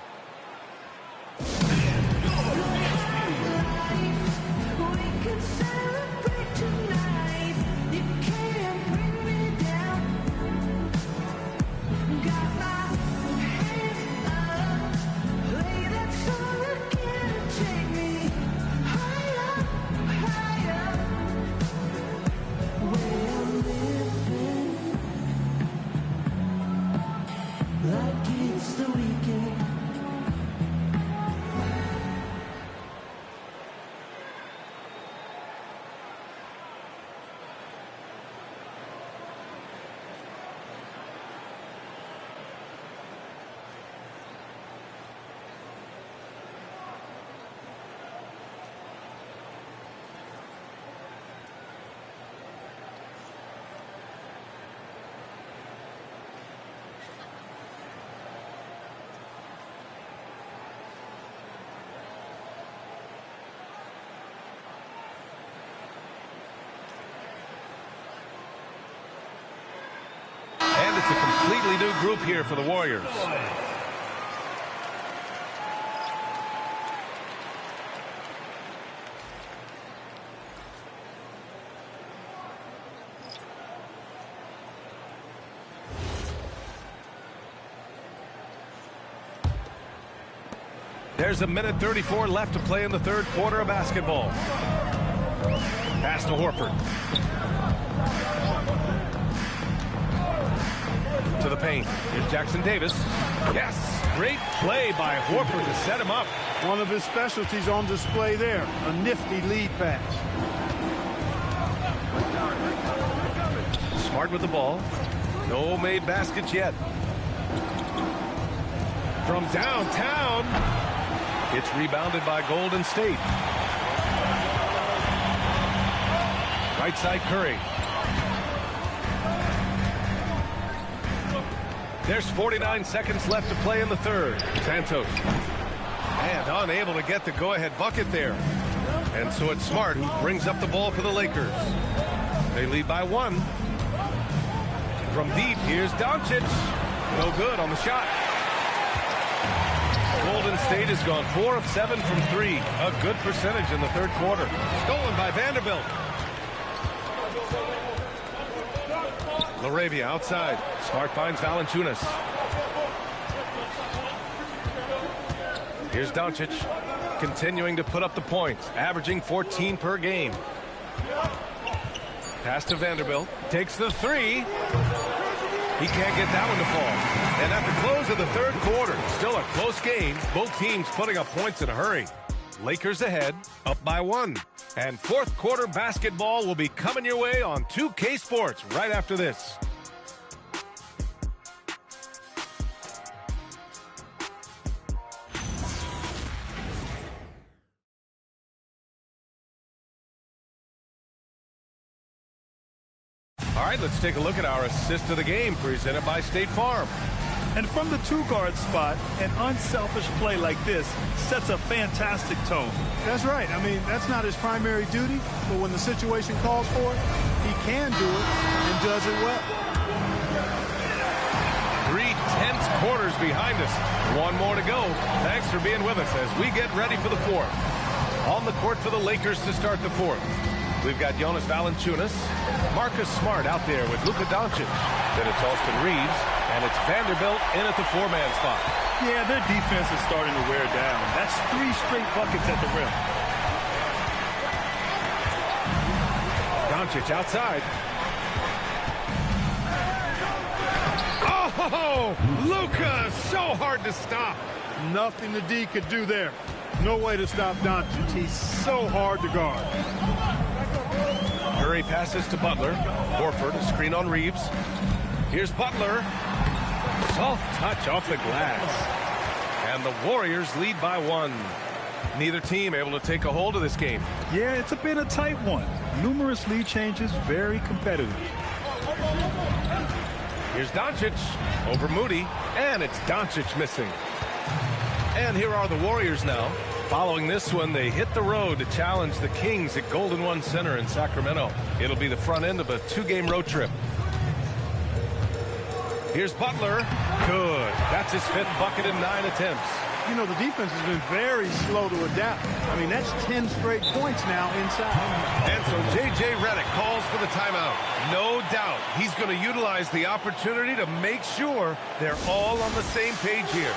And it's a completely new group here for the Warriors. There's a minute 34 left to play in the third quarter of basketball. Pass to Horford. To the paint. Here's Jackson Davis. Yes! Great play by Horford to set him up. One of his specialties on display there. A nifty lead pass. Smart with the ball. No made baskets yet. From downtown. It's rebounded by Golden State. Right side Curry. There's 49 seconds left to play in the third. Santos. And unable to get the go-ahead bucket there. And so it's Smart who brings up the ball for the Lakers. They lead by 1. From deep, here's Doncic. No good on the shot. Golden State has gone 4 of 7 from 3. A good percentage in the third quarter. Stolen by Vanderbilt. LaRavia outside. Smart finds Valanciunas. Here's Doncic, continuing to put up the points, averaging 14 per game. Pass to Vanderbilt. Takes the 3. He can't get that one to fall. And at the close of the third quarter, still a close game. Both teams putting up points in a hurry. Lakers ahead, up by 1. And fourth quarter basketball will be coming your way on 2K Sports right after this. All right, let's take a look at our assist of the game presented by State Farm. And from the two-guard spot, an unselfish play like this sets a fantastic tone. That's right. I mean, that's not his primary duty, but when the situation calls for it, he can do it and does it well. 3 tense quarters behind us. 1 more to go. Thanks for being with us as we get ready for the fourth. On the court for the Lakers to start the fourth. We've got Jonas Valanciunas, Marcus Smart out there with Luka Doncic. Then it's Austin Reeves, and it's Vanderbilt in at the 4-man spot. Yeah, their defense is starting to wear down. That's 3 straight buckets at the rim. Doncic outside. Oh, Luka, so hard to stop. Nothing the D could do there. No way to stop Doncic. He's so hard to guard. Curry passes to Butler. Horford, a screen on Reeves. Here's Butler. Soft touch off the glass. And the Warriors lead by 1. Neither team able to take a hold of this game. Yeah, it's been a tight one. Numerous lead changes, very competitive. Here's Doncic over Moody. And it's Doncic missing. And here are the Warriors now. Following this one, they hit the road to challenge the Kings at Golden One Center in Sacramento. It'll be the front end of a 2-game road trip. Here's Butler. Good. That's his 5th bucket in 9 attempts. You know, the defense has been very slow to adapt. I mean, that's 10 straight points now inside. And so J.J. Redick calls for the timeout. No doubt he's going to utilize the opportunity to make sure they're all on the same page here.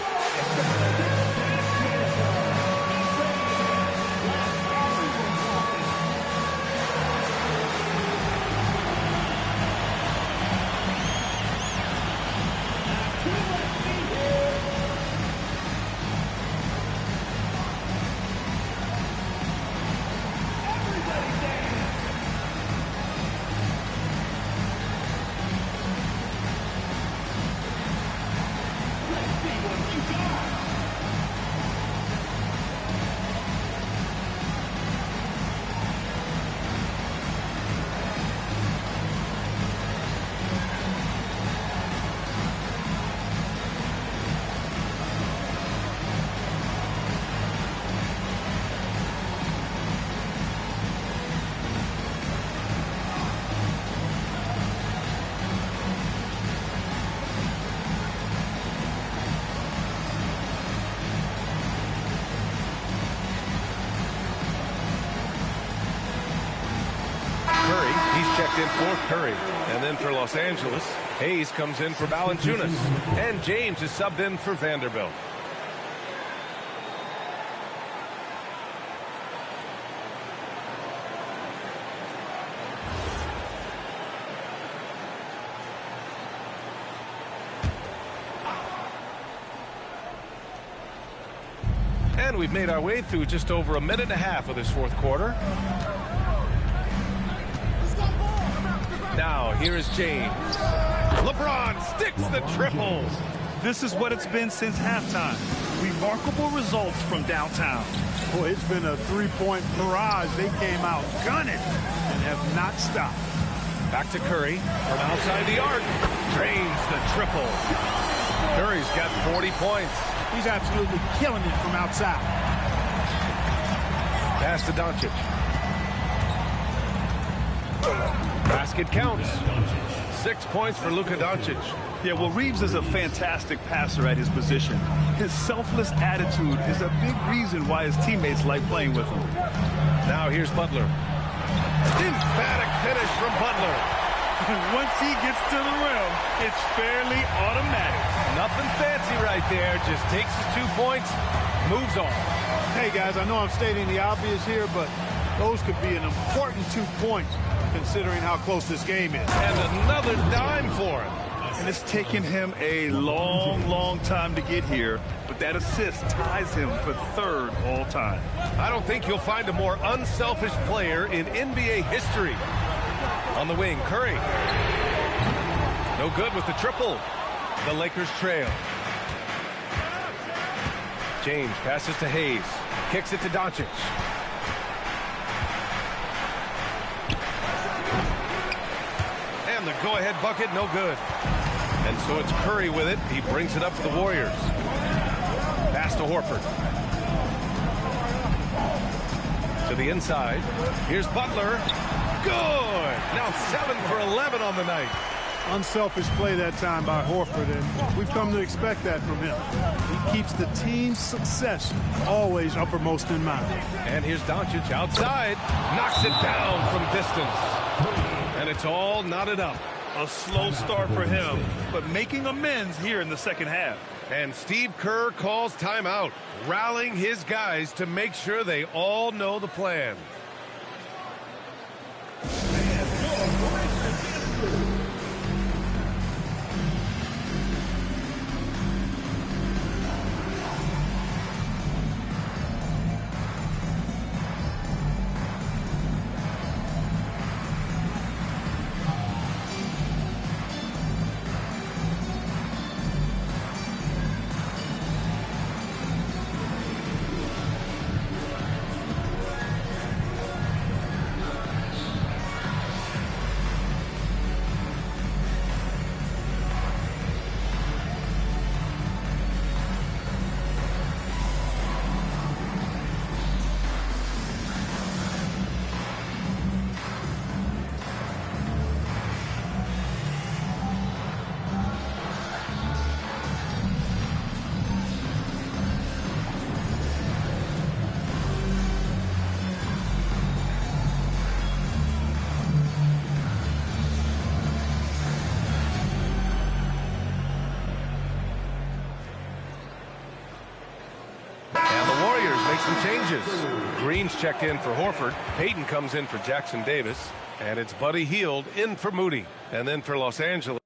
Checked in for Curry. And then for Los Angeles, Hayes comes in for Valanciunas. And James is subbed in for Vanderbilt. And we've made our way through just over a minute and a half of this fourth quarter. Now, here is James. LeBron sticks the triple. This is what it's been since halftime. Remarkable results from downtown. Boy, it's been a three-point barrage. They came out gunning and have not stopped. Back to Curry from outside the arc. Drains the triple. Curry's got 40 points. He's absolutely killing it from outside. Pass to Doncic. Basket counts. 6 points for Luka Doncic. Yeah, well, Reeves is a fantastic passer at his position. His selfless attitude is a big reason why his teammates like playing with him. Now here's Butler. Emphatic finish from Butler. Once he gets to the rim, it's fairly automatic. Nothing fancy right there. Just takes his 2 points, moves on. Hey, guys, I know I'm stating the obvious here, but those could be an important 2 points considering how close this game is. And another dime for him. And it's taken him a long time to get here, but that assist ties him for third all time. I don't think you'll find a more unselfish player in NBA history. On the wing, Curry. No good with the triple. The Lakers trail. James passes to Hayes. Kicks it to Doncic. And the go-ahead bucket, no good. And so it's Curry with it. He brings it up for the Warriors. Pass to Horford. To the inside. Here's Butler. Good. Now 7 for 11 on the night. Unselfish play that time by Horford, and we've come to expect that from him. He keeps the team's success always uppermost in mind. And here's Doncic outside. Knocks it down from distance. And it's all knotted up. A slow start for him, but making amends here in the second half. And Steve Kerr calls timeout, rallying his guys to make sure they all know the plan. Some changes. Green's checked in for Horford. Payton comes in for Jackson Davis. And it's Buddy Hield in for Moody. And then for Los Angeles.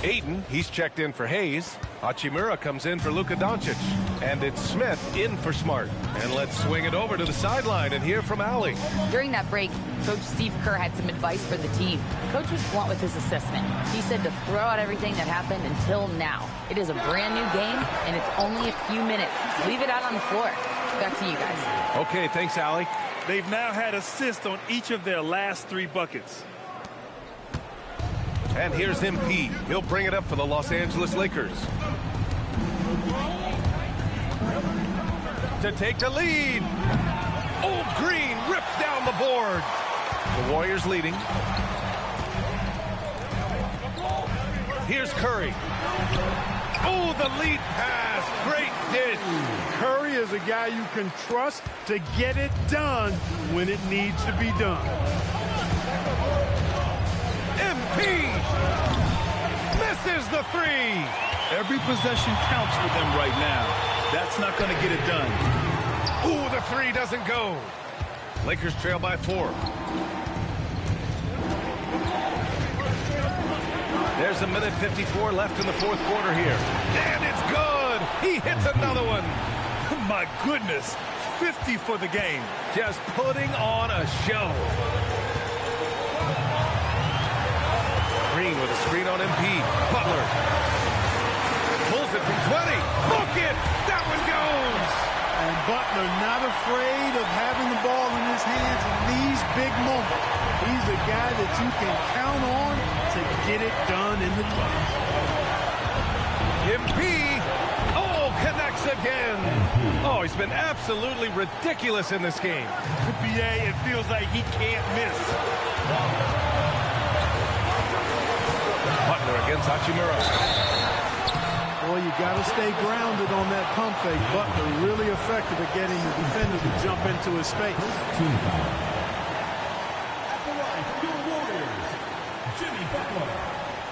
Ayton, he's checked in for Hayes. Hachimura comes in for Luka Doncic. And it's Smith in for Smart. And let's swing it over to the sideline and hear from Allie. During that break, Coach Steve Kerr had some advice for the team. Coach was blunt with his assessment. He said to throw out everything that happened until now. It is a brand new game, and it's only a few minutes. Leave it out on the floor. Back to you guys. Okay, thanks, Allie. They've now had assists on each of their last 3 buckets. And here's MP. He'll bring it up for the Los Angeles Lakers. To take the lead. Old Green rips down the board. The Warriors leading. Here's Curry. Oh, the lead pass. Great dish. Curry is a guy you can trust to get it done when it needs to be done. MP misses the 3. Every possession counts for them right now. That's not going to get it done. Ooh, the 3 doesn't go. Lakers trail by 4. There's a minute 54 left in the 4th quarter here. And it's good. He hits another one. My goodness. 50 for the game. Just putting on a show. Green with a screen on MP. Butler pulls it from 20. Book it. That one goes. And Butler not afraid of having the ball in his hands in these big moments. He's a guy that you can count on to get it done in the clutch. MP. Oh, connects again. Oh, he's been absolutely ridiculous in this game. BA, it feels like he can't miss. Butler against Hachimura. Boy, you got to stay grounded on that pump fake. Butler really effective at getting the defender to jump into his space. At the right, your Warriors, Jimmy Butler,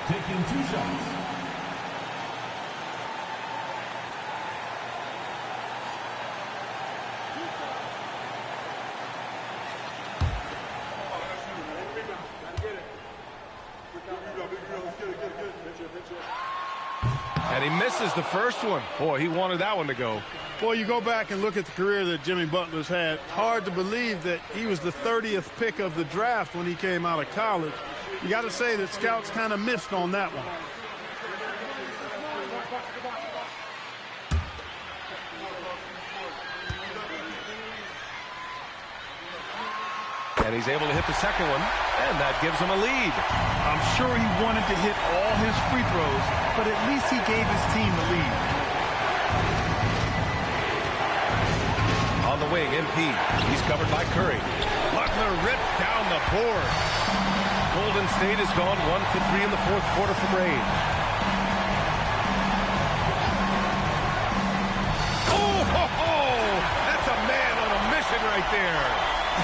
taking 2 shots. And he misses the first one. Boy, he wanted that one to go. Boy, you go back and look at the career that Jimmy Butler's had. Hard to believe that he was the 30th pick of the draft when he came out of college. You got to say that scouts kind of missed on that one. And he's able to hit the second one, and that gives him a lead. I'm sure he wanted to hit all his free throws, but at least he gave his team the lead. On the wing, MP. He's covered by Curry. Butler rips down the board. Golden State has gone 1 for 3 in the 4th quarter from range. Oh, ho, ho! That's a man on a mission right there.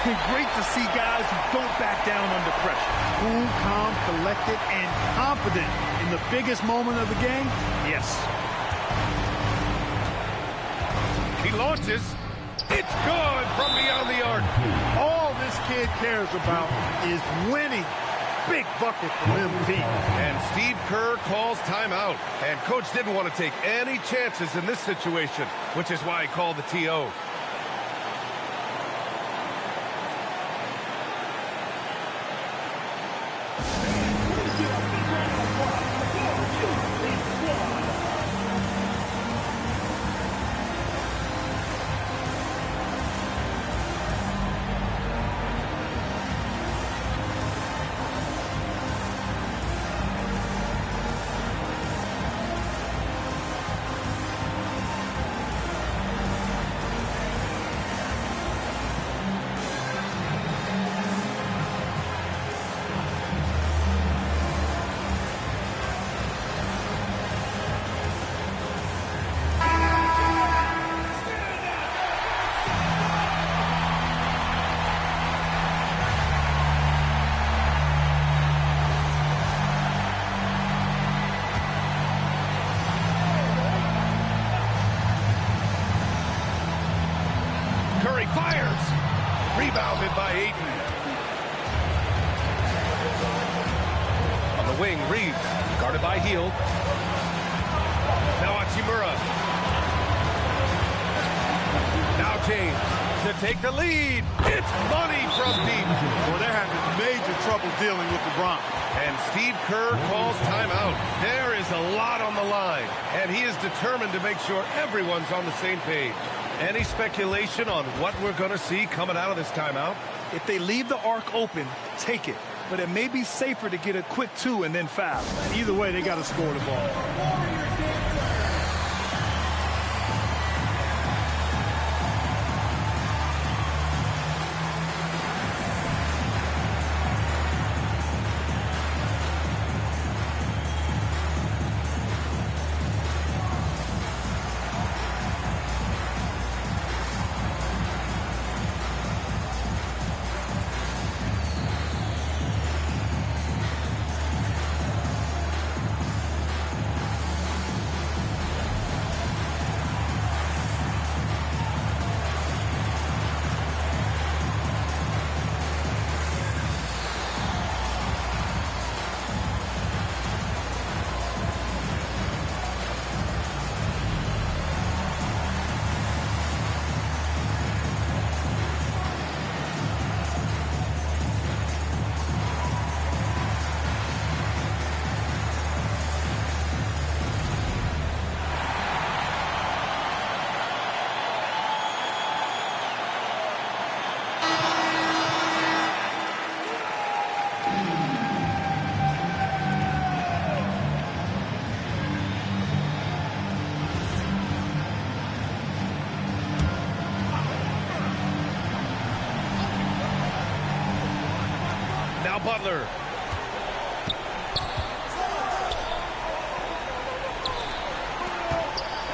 Great to see guys who don't back down under pressure. Cool, calm, collected, and confident in the biggest moment of the game. Yes. He launches. It's good from beyond the arc. All this kid cares about is winning. Big bucket from MP. And Steve Kerr calls timeout. And coach didn't want to take any chances in this situation, which is why he called the TO. Curry fires. Rebounded by Ayton. On the wing, Reeves Started by Hield. Now Hachimura. Now James to take the lead. It's money from deep. Well, they're having major trouble dealing with LeBron. And Steve Kerr calls timeout. There is a lot on the line, and he is determined to make sure everyone's on the same page. Any speculation on what we're going to see coming out of this timeout? If they leave the arc open, take it. But it may be safer to get a quick 2 and then foul. Either way, they got to score the ball. Butler.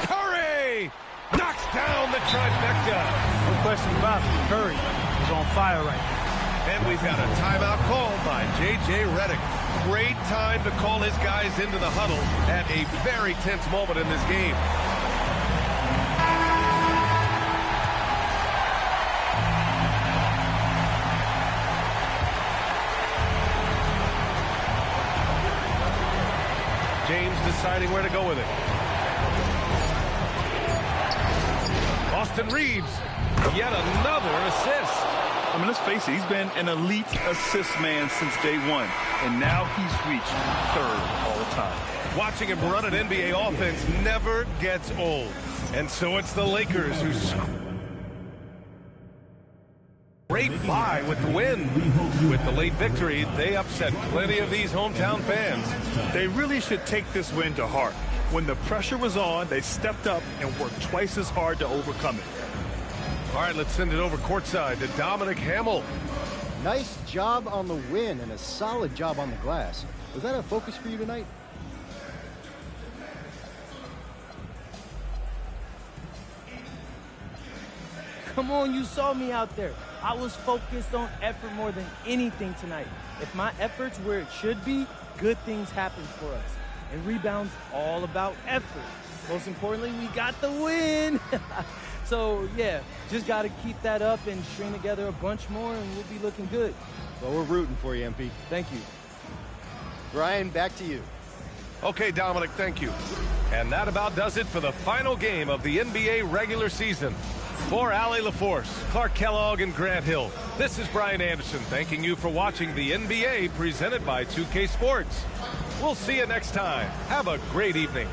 Curry knocks down the trifecta. No question about it. Curry is on fire right now. And we've got a timeout called by J.J. Redick. Great time to call his guys into the huddle at a very tense moment in this game. James deciding where to go with it. Austin Reeves, yet another assist. I mean, let's face it, he's been an elite assist man since day one, and now he's reached third all the time. Watching him run an NBA offense never gets old. And so it's the Lakers who scrape by with the win. With the late victory, they upset plenty of these hometown fans. They really should take this win to heart. When the pressure was on, they stepped up and worked twice as hard to overcome it. All right, let's send it over courtside to Dominic Hamill. Nice job on the win and a solid job on the glass. Was that a focus for you tonight? Come on, you saw me out there. I was focused on effort more than anything tonight. If my effort's where it should be, good things happen for us. And rebounds all about effort. Most importantly, we got the win. So, yeah, just got to keep that up and string together a bunch more, and we'll be looking good. Well, we're rooting for you, MP. Thank you. Brian, back to you. Okay, Dominic, thank you. And that about does it for the final game of the NBA regular season. For Allie LaForce, Clark Kellogg, and Grant Hill, this is Brian Anderson thanking you for watching the NBA presented by 2K Sports. We'll see you next time. Have a great evening.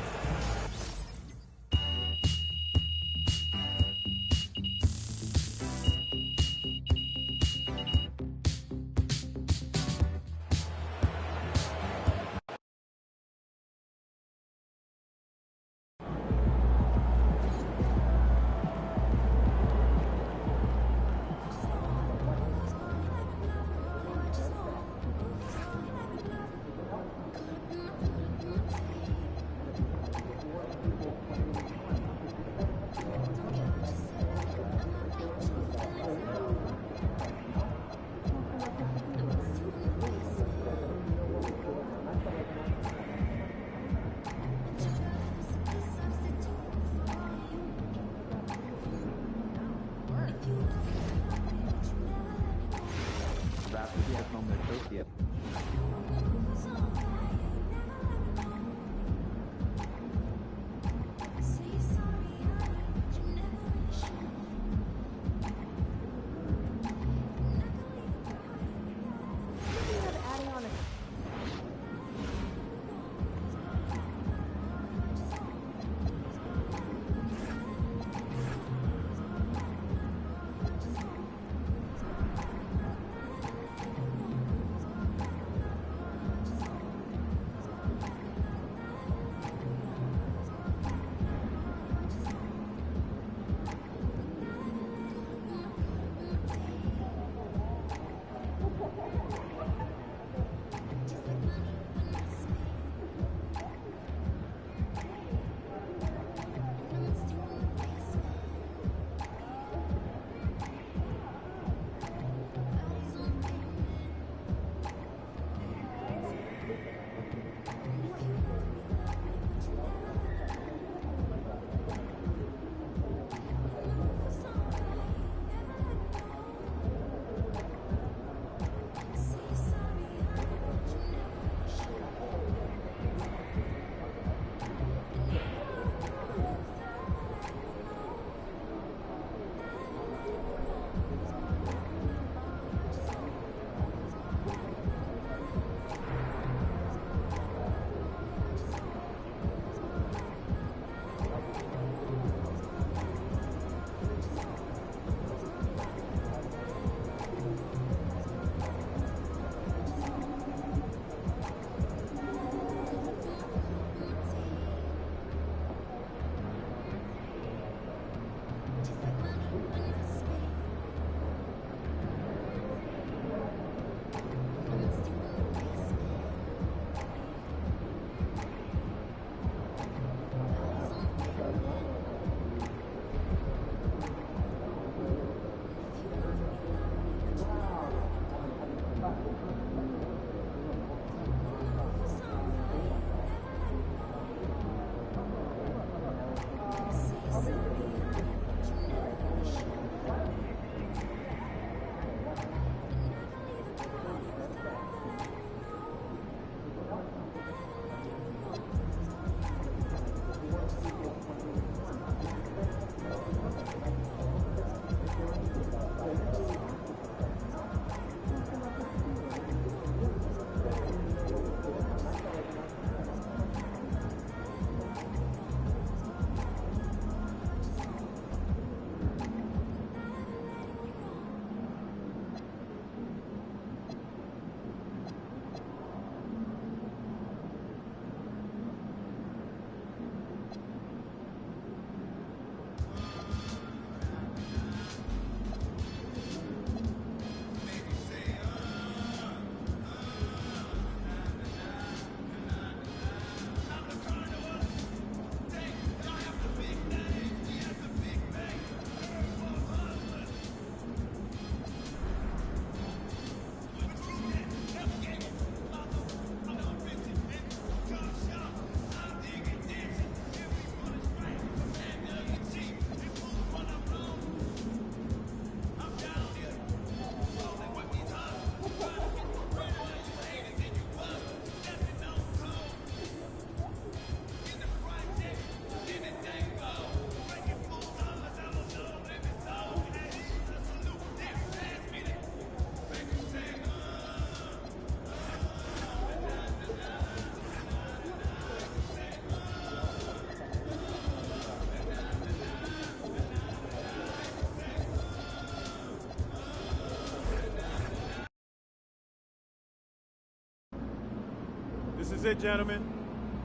This is it, gentlemen.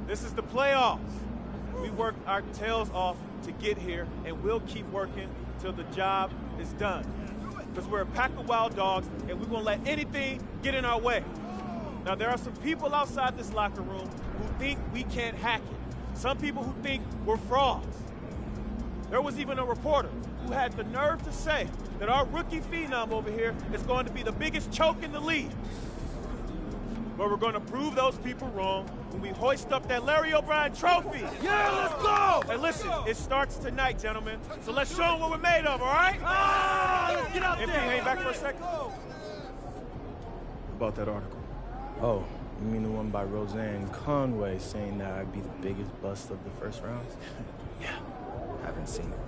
This is the playoffs. We worked our tails off to get here, and we'll keep working till the job is done. Because we're a pack of wild dogs, and we won't let anything get in our way. Now, there are some people outside this locker room who think we can't hack it. Some people who think we're frauds. There was even a reporter who had the nerve to say that our rookie phenom over here is going to be the biggest choke in the league. But we're going to prove those people wrong when we hoist up that Larry O'Brien trophy. Yeah, let's go! And listen, it starts tonight, gentlemen. So let's show them what we're made of, all right? Let's get out MP, there. hang back for a second. About that article. Oh, you mean the one by Roseanne Conway saying that I'd be the biggest bust of the first round? Yeah, I haven't seen it.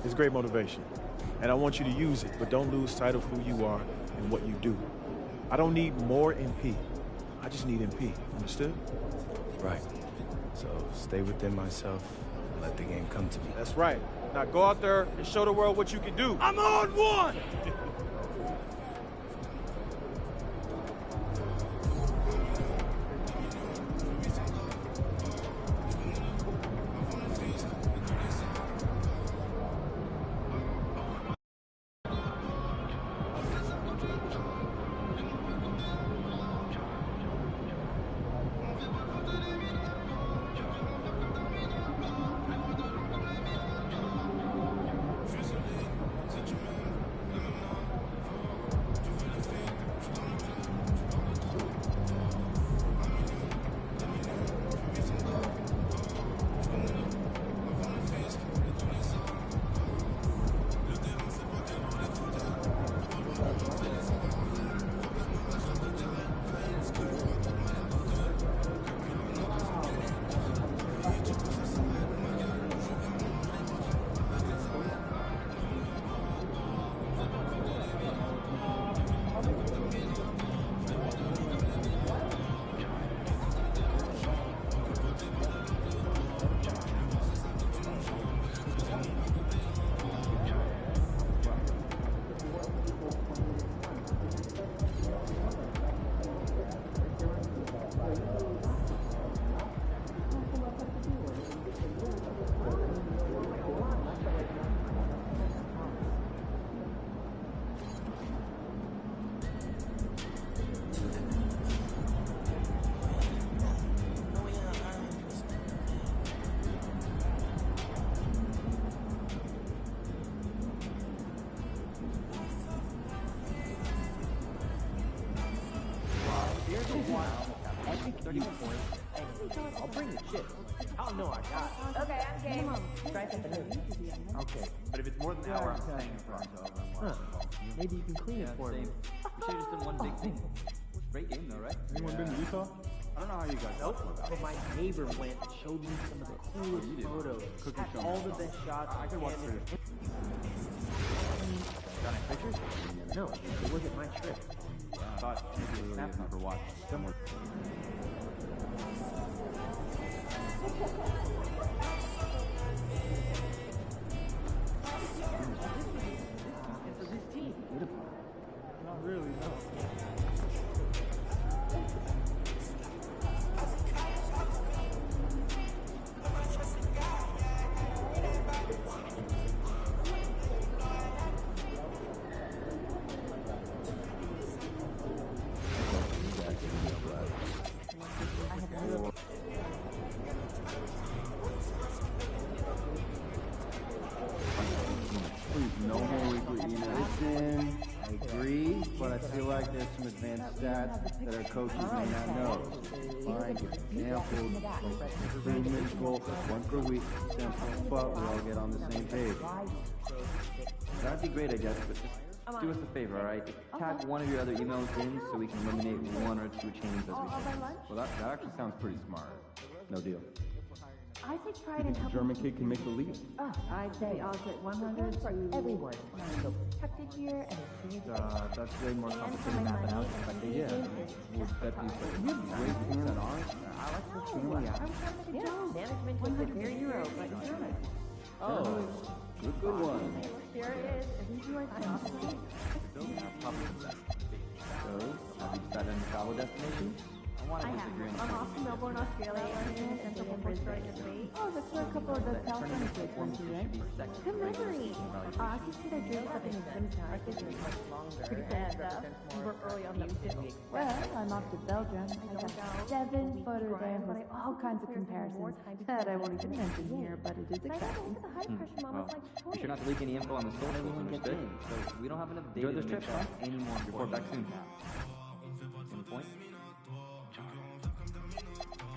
It's great motivation, and I want you to use it, but don't lose sight of who you are and what you do. I don't need more MP. I just need MP. Understood? Right. So stay within myself and let the game come to me. That's right. Now go out there and show the world what you can do. I'm on one! I'll bring the chips. I'll know I got it. Okay, I'm game. Strike at the news. Okay. But if it's more than an hour, I'm staying in front of Maybe you can clean it for me. We should have just done one big thing. Great game though, right? Anyone been to Utah? I don't know how you guys Nope. But my neighbor went and showed me some of the coolest photos. Had all the best shots. I could watch for you. Got any pictures? No, it wasn't my trip. I thought maybe a snap for watch. Somewhere. Not really, no. No more weekly emails. I agree, but I feel like there's some advanced stats that our coaches may not know. Fine, give examples, improvements, goal, one per week, simple, but we all get on the same page. That'd be great, I guess, but just do us a favor, alright? Tag one of your other emails in so we can eliminate one or two chains as we send. Well, that actually sounds pretty smart. No deal. I take pride in helping. German kid can make the league. I'd say odds at 100 for everyone. I feel protected here and it's That's way more complicated than that, but I was expecting. Yeah, we'll bet these great fans at ours. I like the family out. I'm confident Joe. Management was a very hero, but German. Oh, good one. Here it is. Who do I So, have you decided on a travel destination? want to I disagree on have. the I'm point off you to made Melbourne, Australia, and Central Brisbane storage at 3. Oh, that's where a couple of the California kids went to, right? Good memory. I can see their dreams up in exams now. I think it's much longer. Pretty cool stuff. We're early on them too. Well, I'm off to Belgium. I got 7 photos there with all kinds of comparisons that I won't even mention here, but it is exciting. Well, be sure not to leak any info on the socials, understood? So we don't have enough data to make that any more report back soon. Any point?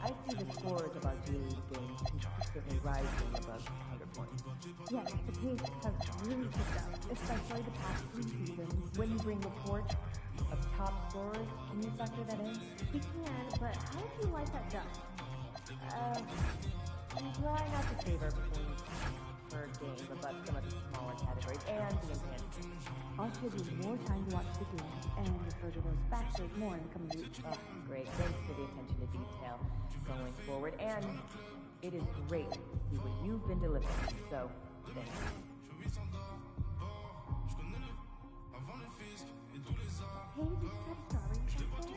I see the scores of our daily games consistently rising above 100 points. Yes, the pace has really picked up, especially the past 3 seasons. When you bring reports of top scorers, can you factor that in? We can, but how do you like that done? Try not to favor points per game above some of the smaller categories and the enhancements. I'll give you more time to watch the game and refer to those factors more in the coming weeks. Oh, great. Thanks for the attention to detail going forward. And it is great to see what you've been delivering. So, thanks. Hey, did you have strawberries yesterday?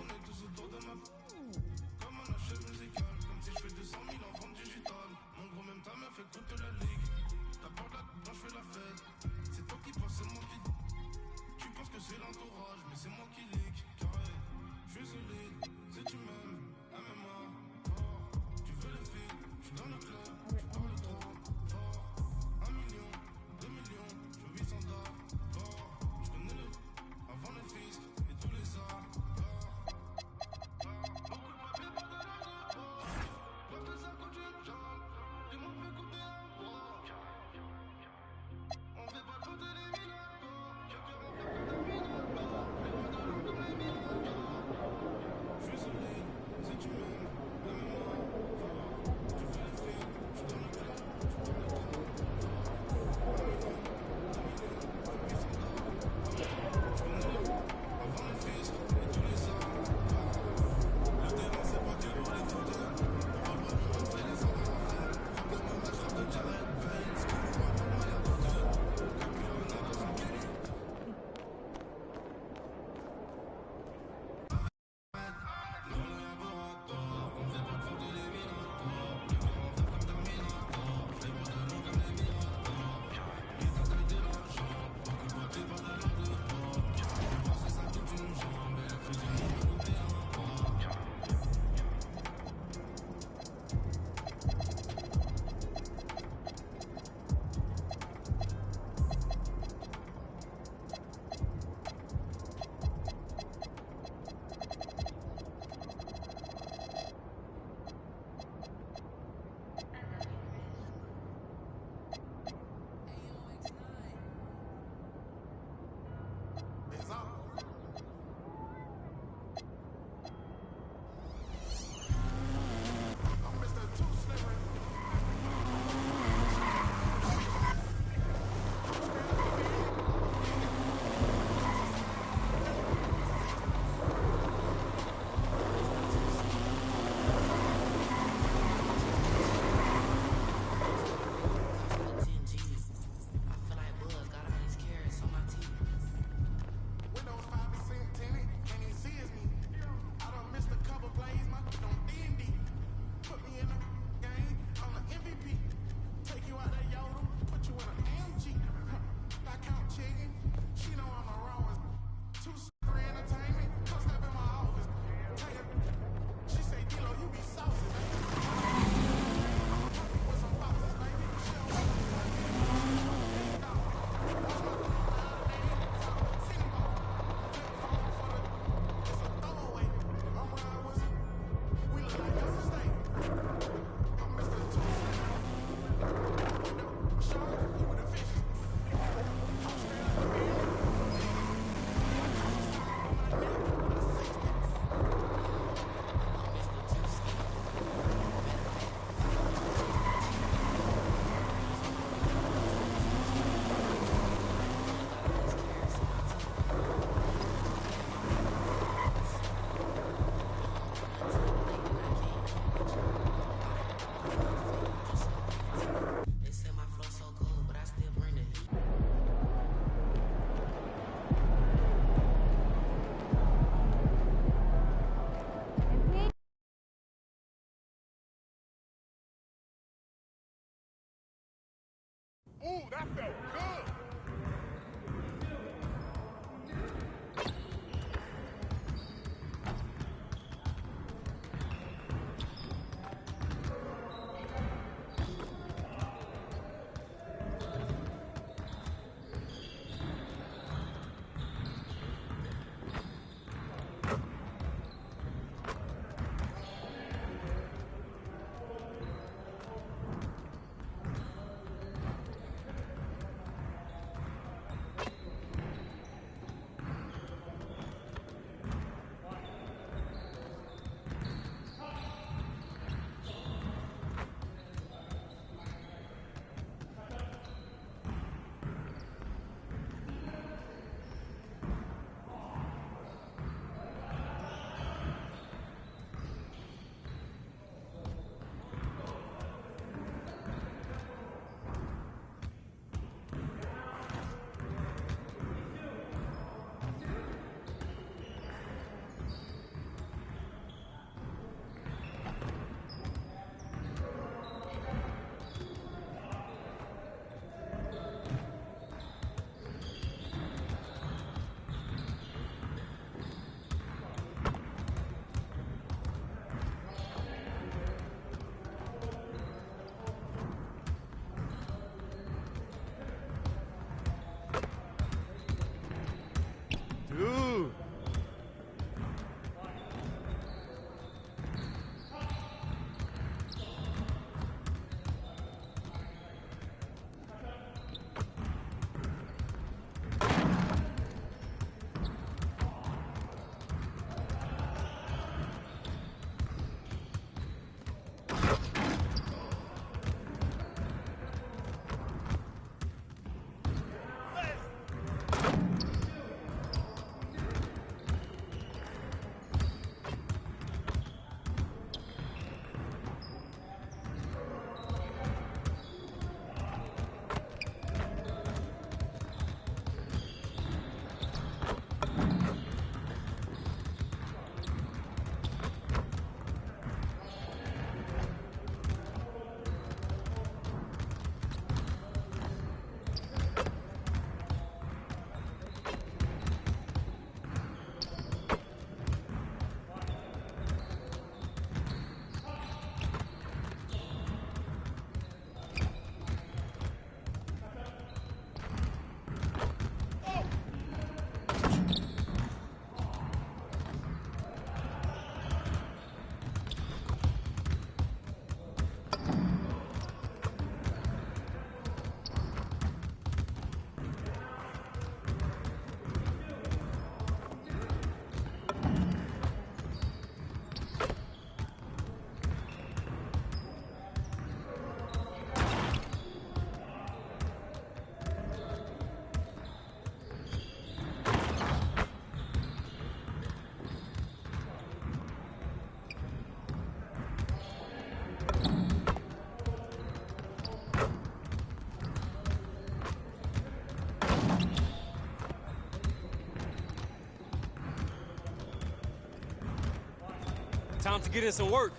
Time to get in some work.